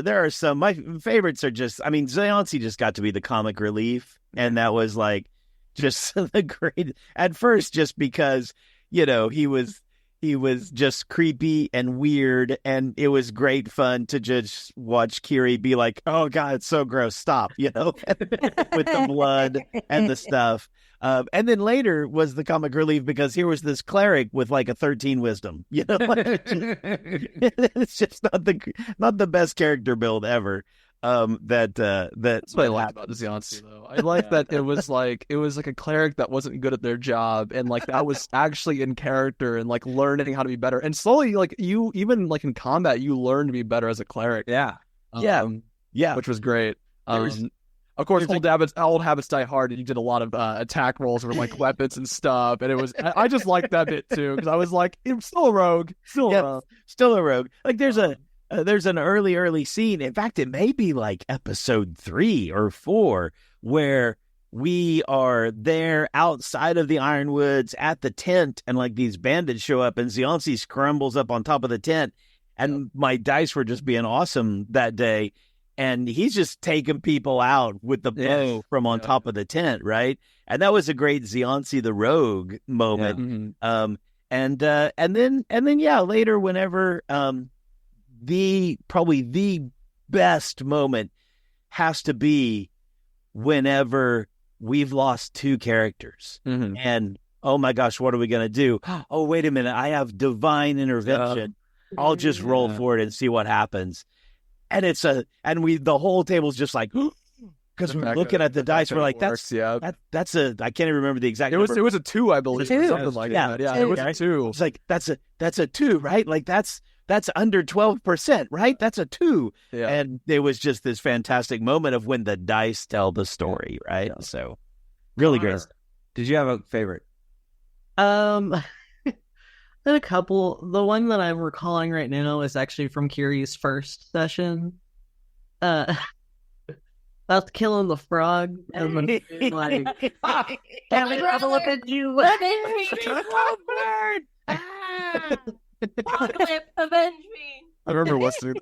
are some. My favorites are just, Zionsi just got to be the comic relief, and that was like just the great at first, just because he was just creepy and weird, and it was great fun to just watch Kiri be like, oh God, it's so gross, stop, with the blood and the stuff. And then later was the comic relief because here was this cleric with like a 13 wisdom, it's just not the best character build ever. That's what I like about Zionsi, though. I like that it was like a cleric that wasn't good at their job, and like that was actually in character and like learning how to be better. And slowly, like you even like in combat, you learn to be better as a cleric. Yeah, which was great. Of course, old habits die hard, and you did a lot of attack rolls with like weapons and stuff, and it was I just liked that bit too because I was like, I'm still a rogue, still a rogue. Like there's an early scene. In fact, it may be like episode 3 or 4 where we are there outside of the Ironwoods at the tent, and like these bandits show up, and Zionsi scrambles up on top of the tent, and my dice were just being awesome that day. And he's just taking people out with the bow from on top of the tent, right? And that was a great Zionsi the Rogue moment. Yeah. And then later, whenever probably the best moment has to be whenever we've lost 2 characters, and oh my gosh, what are we gonna do? Oh, wait a minute, I have divine intervention. I'll just roll for it and see what happens. And the whole table's just like, because we're looking at the dice, we're like, that's a, I can't even remember the exact number. It was a 2, I believe, something like that. Yeah, it was a 2. It's like, that's a 2, right? Like that's under 12%, right? That's a 2. Yeah. And it was just this fantastic moment of when the dice tell the story, right? Yeah. So really great. Did you have a favorite? Then a couple. The one that I'm recalling right now is actually from Kiri's first session. That's killing the frog. And then, like, have trouble with you. Apocalypse, avenge me. I remember listening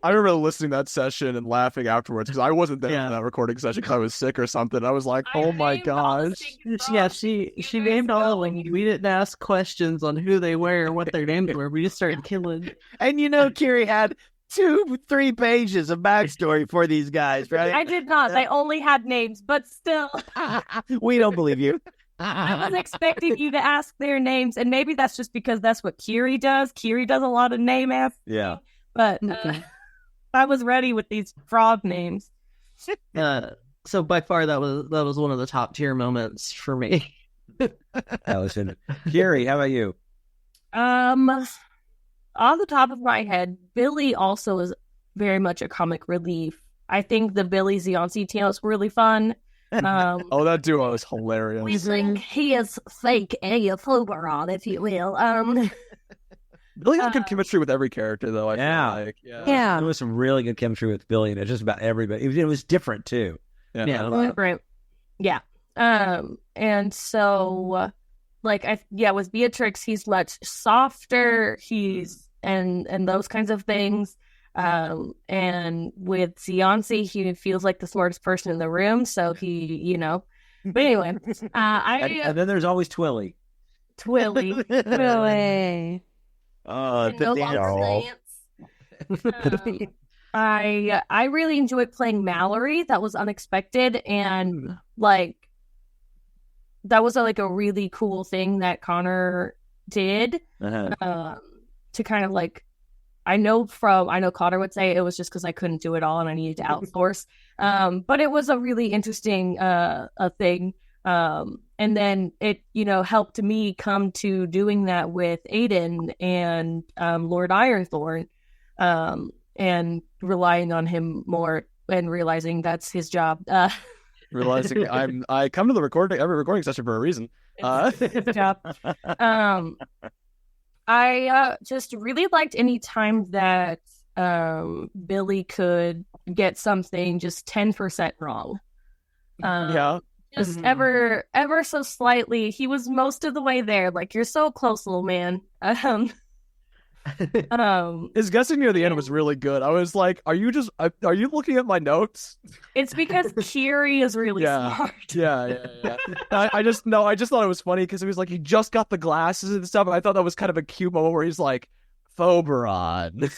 to that session and laughing afterwards because I wasn't there for that recording session because I was sick or something. I was like, oh my gosh. Yeah, she named all of them. We didn't ask questions on who they were or what their names were. We just started killing. And Kiri had 2-3 pages of backstory for these guys, right? I did not. They only had names, but still. We don't believe you. I was expecting you to ask their names, and maybe that's just because that's what Kiri does. Kiri does a lot of name asking. Yeah. But I was ready with these frog names. So by far that was one of the top tier moments for me. That was in it. Kiri, how about you? Off the top of my head, Billy also is very much a comic relief. I think the Billy Zianci team was really fun. Oh, that duo is hilarious. We think he is fake Fluberon, if you will. Billy has good chemistry with every character, though. I feel like. Yeah. There was some really good chemistry with Billy and just about everybody. It was different too. Yeah. Right. Yeah. And so, with Beatrix, he's much softer. And those kinds of things. And with Zianci, he feels like the smartest person in the room. So he, But anyway, and then there's always Twilly. Twilly. I really enjoyed playing Mallory. That was unexpected, and that was a really cool thing that Connor did to kind of I know Connor would say it was just because I couldn't do it all and I needed to outsource. But it was a really interesting thing. And then it, helped me come to doing that with Aiden and Lord Ironthorn, and relying on him more and realizing that's his job. Realizing I come to every recording session for a reason. It's his job. I just really liked any time that Billy could get something just 10% wrong. Just ever so slightly. He was most of the way there. You're so close, little man. His guessing near the end was really good. I was like, are you looking at my notes? It's because Kiri is really smart. Yeah. I just thought it was funny because it was he just got the glasses and stuff. I thought that was kind of a cute moment where he's like, Phoberon.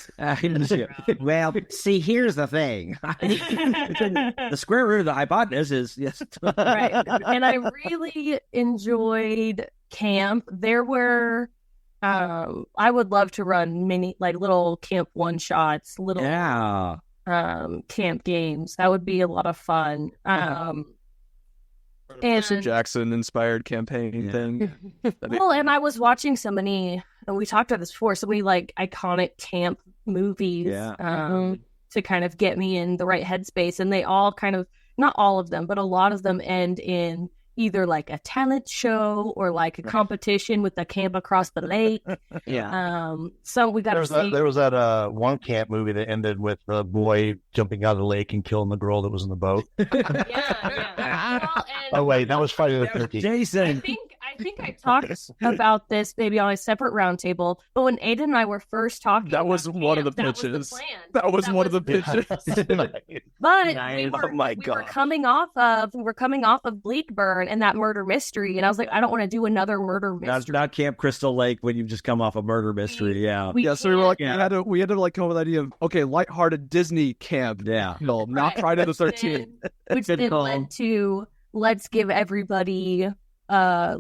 Well, see, here's the thing. The square root of the hypotenuse is yes. Right. And I really enjoyed camp. There were I would love to run mini little camp one shots, camp games. That would be a lot of fun. And Jackson inspired campaign thing. And I was watching so many, and we talked about this before, so many iconic camp movies to kind of get me in the right headspace, and they all kind of, not all of them, but a lot of them end in either a talent show or a competition with the camp across the lake. So we got there was that one camp movie that ended with the boy jumping out of the lake and killing the girl that was in the boat. Oh wait, that was Friday the 13th. Jason. I think I talked about this maybe on a separate roundtable, but when Aiden and I were first talking, that was one of the pitches. That was one of the pitches. But we were coming off of Bleakburn and that murder mystery, and I was like, I don't want to do another murder mystery. Not Camp Crystal Lake when you've just come off a murder mystery. So we were we had to come up with the idea of lighthearted Disney camp. Not Friday the 13th, which then led to let's give everybody a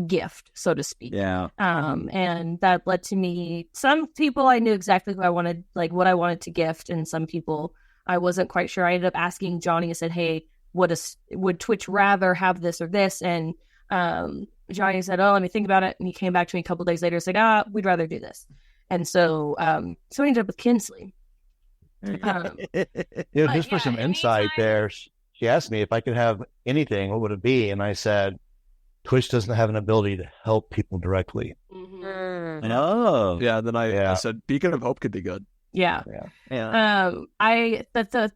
gift, so to speak. And that led to me, some people I knew exactly who I wanted, what I wanted to gift, and some people I wasn't quite sure. I ended up asking Johnny. I said, hey, would Twitch rather have this or this? And Johnny said, oh, let me think about it. And he came back to me a couple days later and said, we'd rather do this. And so we ended up with Kinsley. Just for some insight there, she asked me if I could have anything, what would it be? And I said, Twitch doesn't have an ability to help people directly. Oh. Then I said Beacon of Hope could be good. The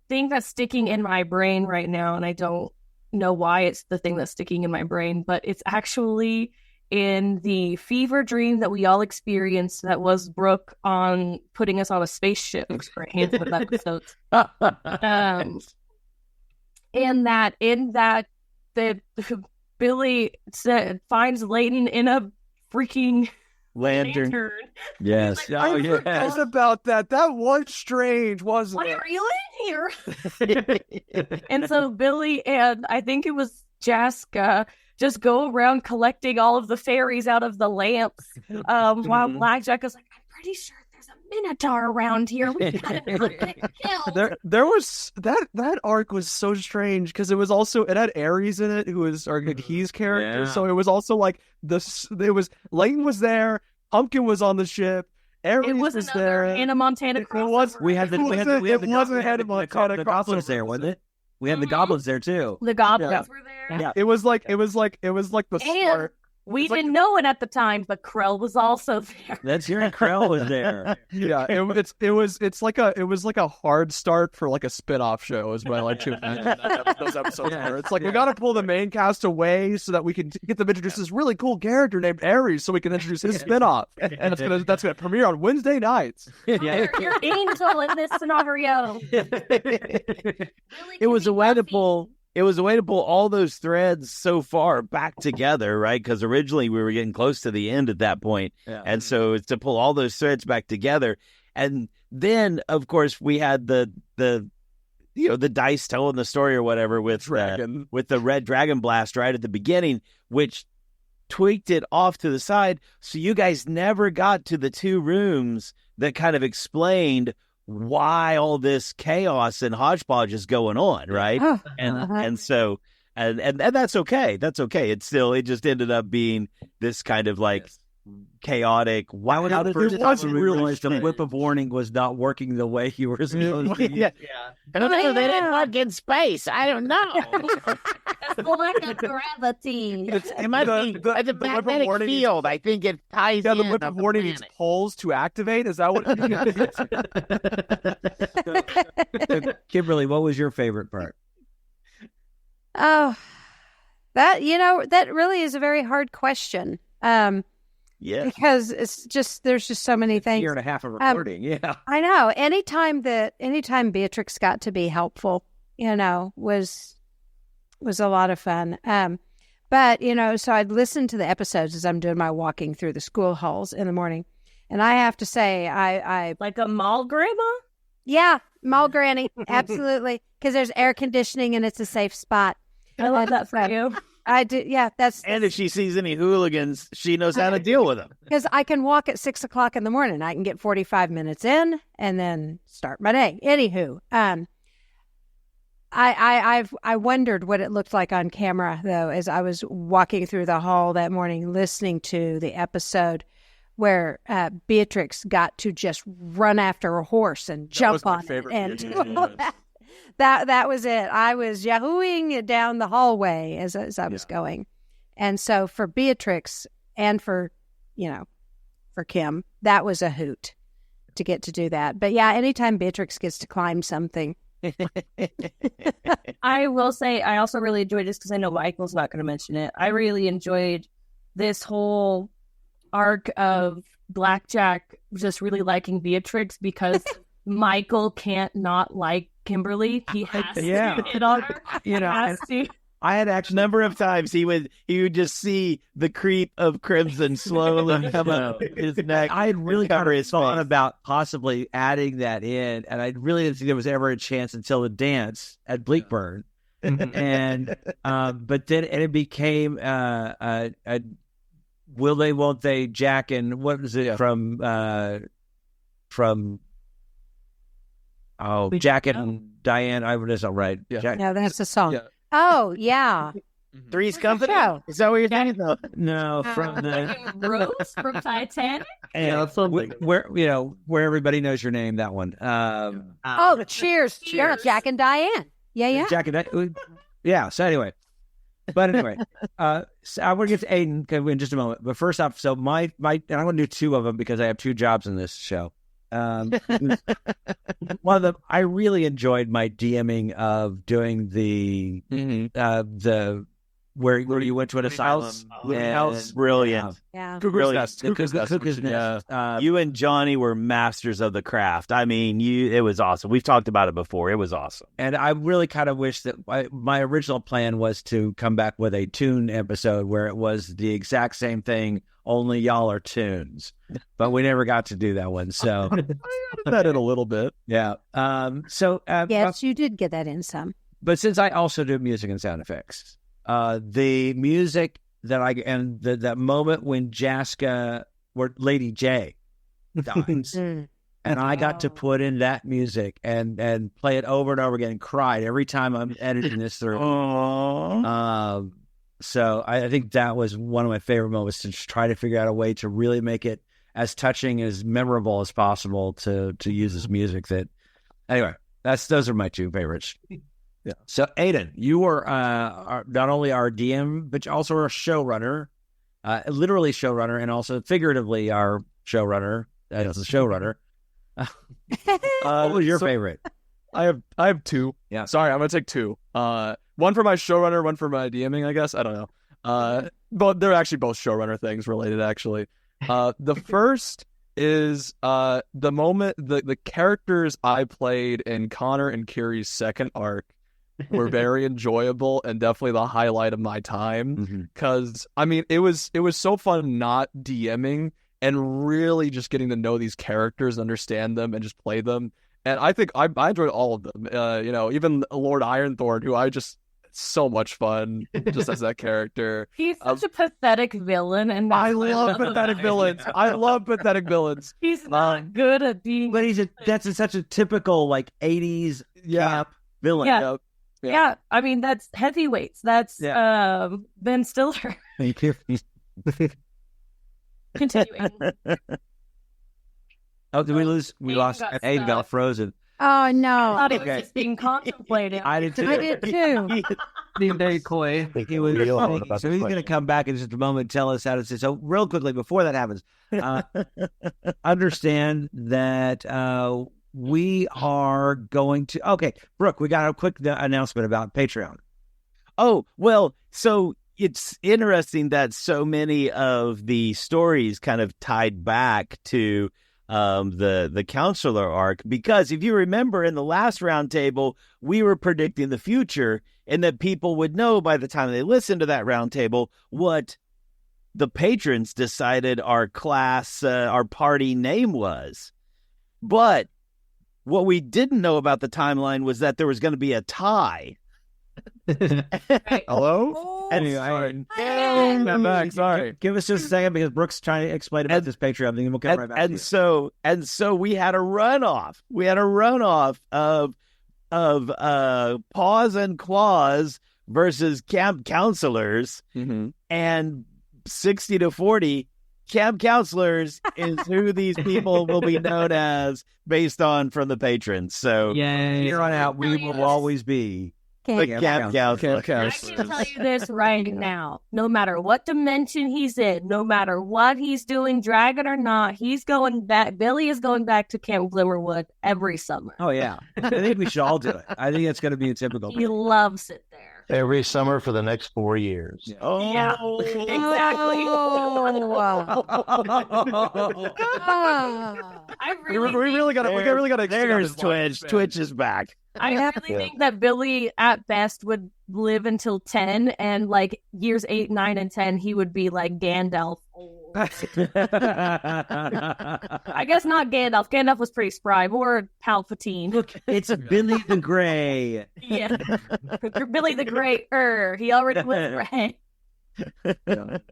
thing that's sticking in my brain right now, and I don't know why it's the thing that's sticking in my brain, but it's actually in the fever dream that we all experienced that was Brooke on putting us on a spaceship for a handful of episodes. In that Billy finds Layton in a freaking lantern. Yes. Like, I forgot about that. That was strange, wasn't why it? are you in here? And so Billy and I think it was Jaska just go around collecting all of the fairies out of the lamps. While Blackjack is like, I'm pretty sure there's a minotaur around here. We gotta get killed. There was that arc was so strange because it had Ares in it, who was He's character. Yeah. So it was also like Layton was there, Pumpkin was on the ship, Ares It was was another there. Hannah Montana It was. We had the goblins there, wasn't it? We had the goblins there too. The goblins were there. Yeah. It was like the start. We didn't know it at the time, but Krell was also there. That's your Krell was there. Yeah, it's like a hard start for like a spin-off show is what I like to imagine those episodes were. It's like we got to pull the main cast away so that we can get them introduced this really cool character named Ares, so we can introduce his spin-off, and that's gonna premiere on Wednesday nights. You're angel in this scenario. It was a way to pull. It was a way to pull all those threads so far back together, right? Because originally we were getting close to the end at that point. Yeah. And so it's to pull all those threads back together. And then, of course, we had the dice telling the story or whatever with the red dragon blast right at the beginning, which tweaked it off to the side. So you guys never got to the two rooms that kind of explained why all this chaos and hodgepodge is going on, right? And so that's okay. That's okay. It just ended up being this kind of like chaotic. Why would I realize the whip of warning was not working the way you were supposed to? Yeah. I don't know. They didn't work in space. I don't know. It's like a gravity. It might be the magnetic field. I think it ties in. The whip of warning needs poles to activate. Is that what it is? Kimberly, what was your favorite part? Oh, that really is a very hard question. Yeah, because there's just so many things. A year and a half of recording, yeah. I know. Anytime Beatrix got to be helpful, was a lot of fun. But so I'd listen to the episodes as I'm doing my walking through the school halls in the morning, and I have to say, I like a mall grandma. Yeah, mall granny, absolutely, because there's air conditioning and it's a safe spot. I love that for you. I do, yeah. And if she sees any hooligans, she knows how to deal with them. Because I can walk at 6 o'clock in the morning. I can get 45 minutes in and then start my day. Anywho, I wondered what it looked like on camera though, as I was walking through the hall that morning, listening to the episode where Beatrix got to just run after a horse and jump on it, and that was it. I was yahooing down the hallway as I was going. And so for Beatrix and for Kim, that was a hoot to get to do that. But yeah, anytime Beatrix gets to climb something. I will say I also really enjoyed this because I know Michael's not going to mention it. I really enjoyed this whole arc of Blackjack just really liking Beatrix because Michael can't not like Kimberly. He has to hit on her. I had actually a number of times he would just see the creep of crimson slowly come up his neck. I had really kind of thought about possibly adding that in, and I really didn't think there was ever a chance until the dance at Bleakburn. And but then it became a will they, won't they, Jack, and what was it from Jack and Diane. I was all right. Yeah. Jack, No, that's the song. Yeah. Oh, yeah. Three's Company? Show. Is that what you're saying? Though? no, from the Rose from Titanic. where everybody knows your name. That one. Cheers. Cheers. Jack and Diane. Yeah. Jack and Diane. Yeah. So anyway, so I want to get to Aiden in just a moment. But first off, so my and I'm going to do two of them because I have two jobs in this show. One of them, I really enjoyed my DMing of doing the where you went to an asylum. House, brilliant. Yeah. Cuckoo's Nest. Cuckoo's Nest. You and Johnny were masters of the craft. I mean, it was awesome. We've talked about it before. It was awesome. And I really kind of wish that my original plan was to come back with a Toon episode where it was the exact same thing, only y'all are Toons. But we never got to do that one. So I added that in a little bit. yeah. Yes, you did get that in some. But since I also do music and sound effects, the music that that moment when Jaska or Lady J dies, and I got to put in that music and play it over and over again and cried every time I'm editing this through. So I think that was one of my favorite moments, to just try to figure out a way to really make it as touching, as memorable as possible to use this music. That anyway, those are my two favorites. Yeah. So, Aiden, you were not only our DM, but also our showrunner, literally showrunner, and also figuratively our showrunner as a showrunner. What was your favorite? I have two. Yeah. Sorry, I'm gonna take two. One for my showrunner, one for my DMing, I guess. I don't know. But they're actually both showrunner things related, actually. The first is the moment the characters I played in Connor and Kiri's second arc were very enjoyable and definitely the highlight of my time. Because I mean, it was so fun not DMing and really just getting to know these characters and understand them and just play them. And I think I enjoyed all of them. Even Lord Ironthorn, who so much fun just as that character. He's such a pathetic villain, and I love pathetic villains. I love pathetic villains. He's not good at being. But that's such a typical 80s camp villain. Yeah. Yeah, I mean that's heavyweights. That's Ben Stiller. Continuing. Oh, did we lose? We lost. Aiden got frozen. Oh no! I thought it was just being contemplated. I did too. I did too. Being very coy. He was, so he's going to come back in just a moment and tell us how to say. So real quickly before that happens, understand that we are going to. Okay, Brooke, we got a quick announcement about Patreon. Oh, well, so it's interesting that so many of the stories kind of tied back to the counselor arc, because if you remember in the last roundtable, we were predicting the future and that people would know by the time they listened to that roundtable what the patrons decided our party name was. But what we didn't know about the timeline was that there was going to be a tie. Hello? Oh, Anyway, I'm back. Sorry. Give us just a second because Brooke's trying to explain about this Patreon thing, and we'll come right back. So we had a runoff. We had a runoff of Paws and Claws versus camp counselors, and 60-40. Camp counselors is who these people will be known as based on from the patrons. So here on out, we will always be camp counselors. I can tell you this right now. No matter what dimension he's in, no matter what he's doing, dragon or not, he's going back. Billy is going back to Camp Glimmerwood every summer. Oh, yeah. I think we should all do it. I think it's going to be a typical. He loves it there. Every summer for the next 4 years. Yeah. Oh, Yeah, exactly. We really got to. There's Twitch. Twitch is back. I really think that Billy at best would live until 10, and years 8, 9, and 10, he would be like Gandalf. I guess not Gandalf. Gandalf was pretty spry. More Palpatine. Look, it's Billy the Gray. Yeah. Billy the Great. He already was gray.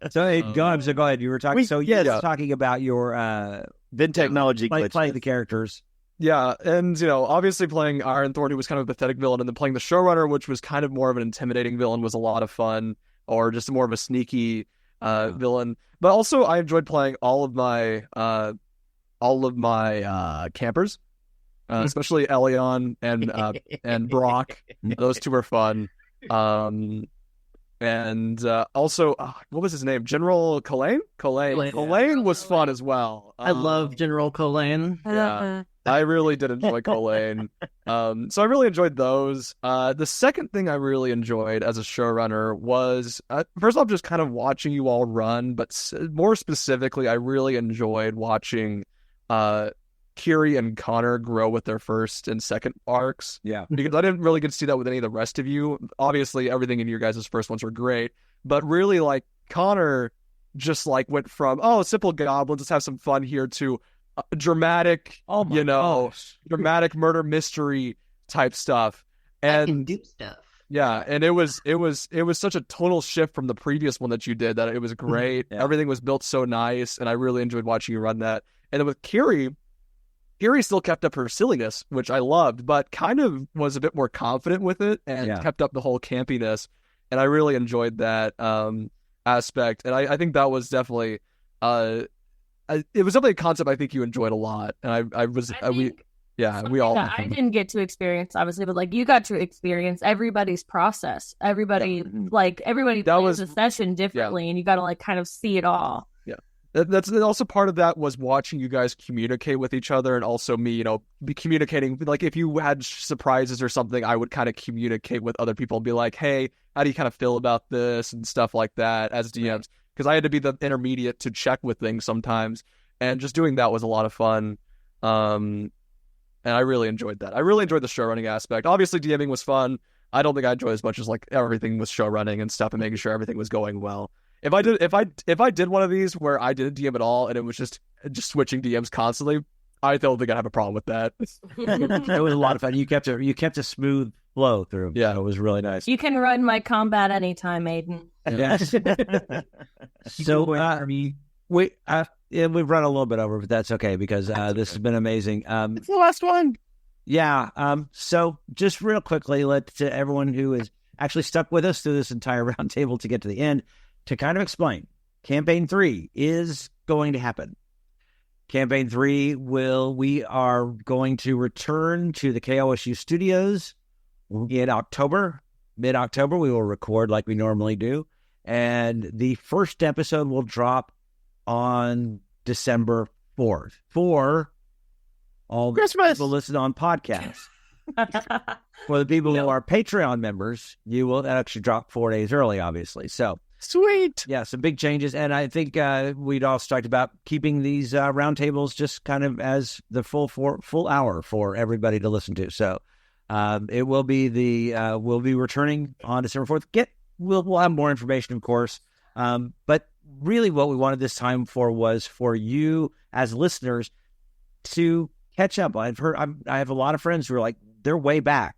So, go ahead. You were talking. Talking about your Then technology playing the characters. Yeah, and obviously playing Ironthorn, who was kind of a pathetic villain, and then playing the showrunner, which was kind of more of an intimidating villain, was a lot of fun, or just more of a sneaky villain. But also, I enjoyed playing all of my campers, especially Elion and Brock. Those two were fun. And And also, what was his name? General Colaine? Colaine was fun as well. I love General Colaine. Yeah, I really did enjoy Colaine. So I really enjoyed those. The second thing I really enjoyed as a showrunner was, first off, just kind of watching you all run, but more specifically, I really enjoyed watching Kiri and Connor grow with their first and second arcs. Yeah. Because I didn't really get to see that with any of the rest of you. Obviously, everything in your guys' first ones were great, but really, like, Connor just, like, went from, simple goblins, let's have some fun here, to dramatic, dramatic murder mystery type stuff. And I can do stuff. Yeah, and it was such a total shift from the previous one that you did that it was great. Yeah. Everything was built so nice, and I really enjoyed watching you run that. And then with Kiri still kept up her silliness, which I loved, but kind of was a bit more confident with it and kept up the whole campiness. And I really enjoyed that aspect. And I think that was definitely it was definitely a concept I think you enjoyed a lot. And we all. I didn't get to experience, obviously, but like you got to experience everybody's process. Everybody plays a session differently, and you got to like kind of see it all. That's also part of that was watching you guys communicate with each other, and also me, be communicating. Like if you had surprises or something, I would kind of communicate with other people and be like, "Hey, how do you kind of feel about this?" and stuff like that as DMs, because I had to be the intermediate to check with things sometimes, and just doing that was a lot of fun. And I really enjoyed that. I really enjoyed the show running aspect. Obviously, DMing was fun. I don't think I enjoyed as much as like everything was show running and stuff and making sure everything was going well. If I did one of these where I didn't DM at all and it was just switching DMs constantly, I don't think I'd have a problem with that. It was a lot of fun. You kept a smooth flow through. Yeah, it was really nice. You can run my combat anytime, Aiden. Yes. So we've run a little bit over, but that's okay because this has been amazing. It's the last one. Yeah. So just real quickly, to everyone who is actually stuck with us through this entire roundtable to get to the end, to kind of explain, Campaign 3 is going to happen. Campaign 3 we are going to return to the KOSU studios in October. Mid-October, we will record like we normally do. And the first episode will drop on December 4th for all the people listening on podcasts. For the people who are Patreon members, you will actually drop 4 days early, obviously. So sweet. Yeah, some big changes. And I think we'd also talked about keeping these roundtables just kind of as the full hour for everybody to listen to. So it will be we'll be returning on December 4th. We'll have more information, of course. But really what we wanted this time for was for you as listeners to catch up. I have a lot of friends who are like, they're way back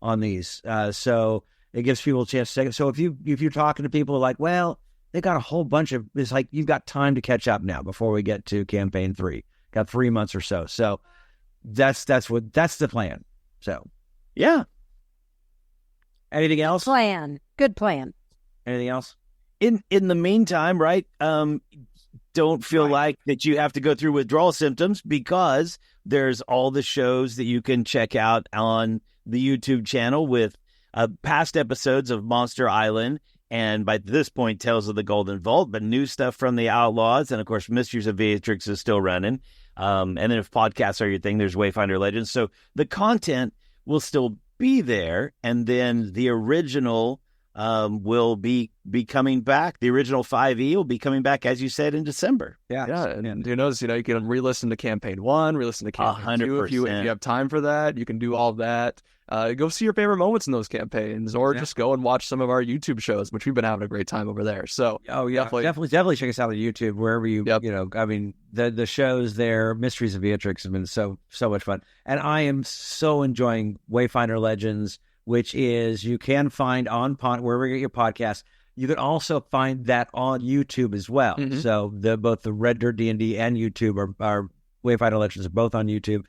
on these. So it gives people a chance to take it. So if you're talking to people like, well, they got a whole bunch of, it's like, you've got time to catch up now before we get to Campaign 3. Got 3 months or so. So that's the plan. So yeah. Anything else? Good plan. Anything else? In the meantime, right? Don't feel like that you have to go through withdrawal symptoms, because there's all the shows that you can check out on the YouTube channel with past episodes of Monster Island, and by this point, Tales of the Golden Vault, but new stuff from the Outlaws, and of course, Mysteries of Beatrix is still running. And then if podcasts are your thing, there's Wayfinder Legends. So the content will still be there, and then the original will be coming back. The original 5e will be coming back, as you said, in December. Yeah. And you notice, you can re-listen to Campaign 1, re-listen to Campaign 2 if you have time for that. You can do all of that. Go see your favorite moments in those campaigns, or just go and watch some of our YouTube shows, which we've been having a great time over there. So definitely check us out on YouTube, wherever you I mean, the shows there, Mysteries of Beatrix, have been so much fun, and I am so enjoying Wayfinder Legends, which is you can find on wherever you get your podcast. You can also find that on YouTube as well. Mm-hmm. So both the Red Dirt Dnd and YouTube are Wayfinder Legends are both on YouTube.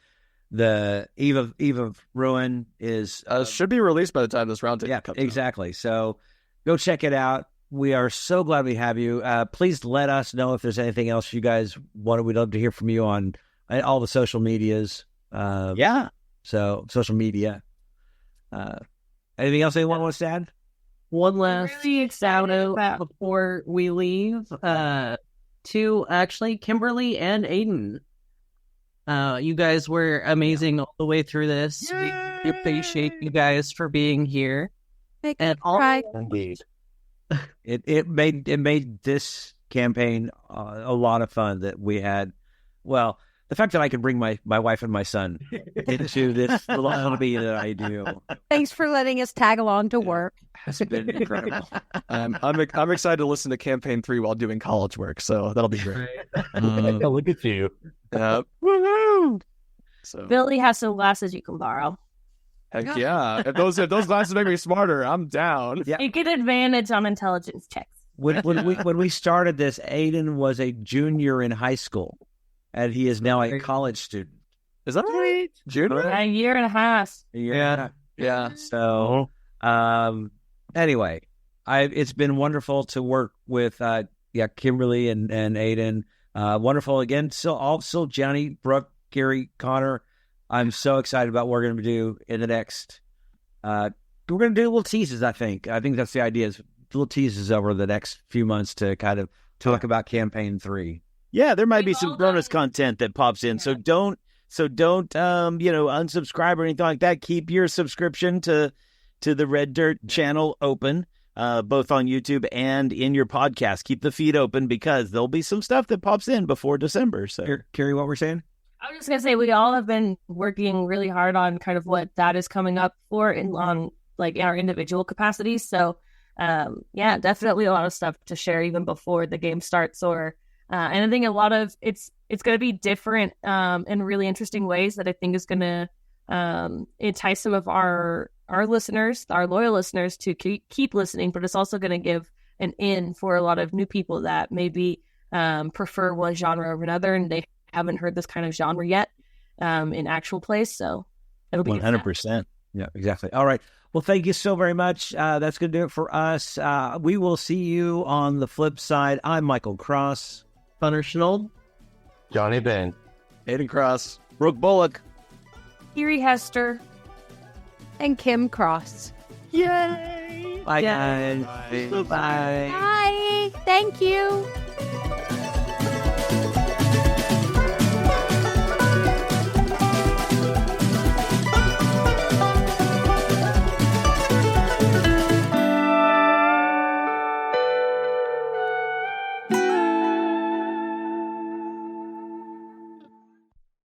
The Eve of Ruin is should be released by the time this roundtable comes out. Exactly. So go check it out. We are so glad we have you. Please let us know if there's anything else you guys want. We'd love to hear from you on all the social medias. So social media. Anything else anyone wants to add? one last shout out before we leave to actually Kimberly and Aiden. You guys were amazing all the way through this. We appreciate you guys for being here. And Indeed. It made this campaign a lot of fun that we had. Well, the fact that I could bring my wife and my son into this little hobby that I do. Thanks for letting us tag along to work. Has been incredible. I'm excited to listen to campaign 3 while doing college work, so that'll be great. Look at you. Woohoo! So Billy has some glasses you can borrow. heck yeah. If those glasses make me smarter, I'm down. Yeah. You get advantage on intelligence checks. When we started this, Aiden was a junior in high school, and he is now a college student. Is that right? Junior? A year and a half. Yeah. So, anyway, it's been wonderful to work with Kimberly and Aiden. Wonderful again. Still Johnny, Brooke, Gary, Connor. I'm so excited about what we're going to do in the next. We're going to do little teases. I think that's the idea. Is little teases over the next few months to kind of talk about campaign 3. Yeah, there might be some bonus content that pops in. So don't unsubscribe or anything like that. Keep your subscription to the Red Dirt channel open, both on YouTube and in your podcast. Keep the feed open because there'll be some stuff that pops in before December. So, Carrie, what we're saying? I was just gonna say we all have been working really hard on kind of what that is coming up for in our individual capacities. So, definitely a lot of stuff to share even before the game starts. And I think a lot of it's going to be different in really interesting ways that I think is going to entice some of our listeners, our loyal listeners, to keep listening. But it's also going to give an in for a lot of new people that maybe prefer one genre over another, and they haven't heard this kind of genre yet in actual place. So it'll be 100%. Yeah, exactly. All right. Well, thank you so very much. That's going to do it for us. We will see you on the flip side. I'm Michael Cross. Hunter Shenold. Johnny Ben. Aiden Cross. Brooke Bullock. Erie Hester. And Kim Cross. Yay! Bye, guys. Bye. Bye. Bye. Thank you.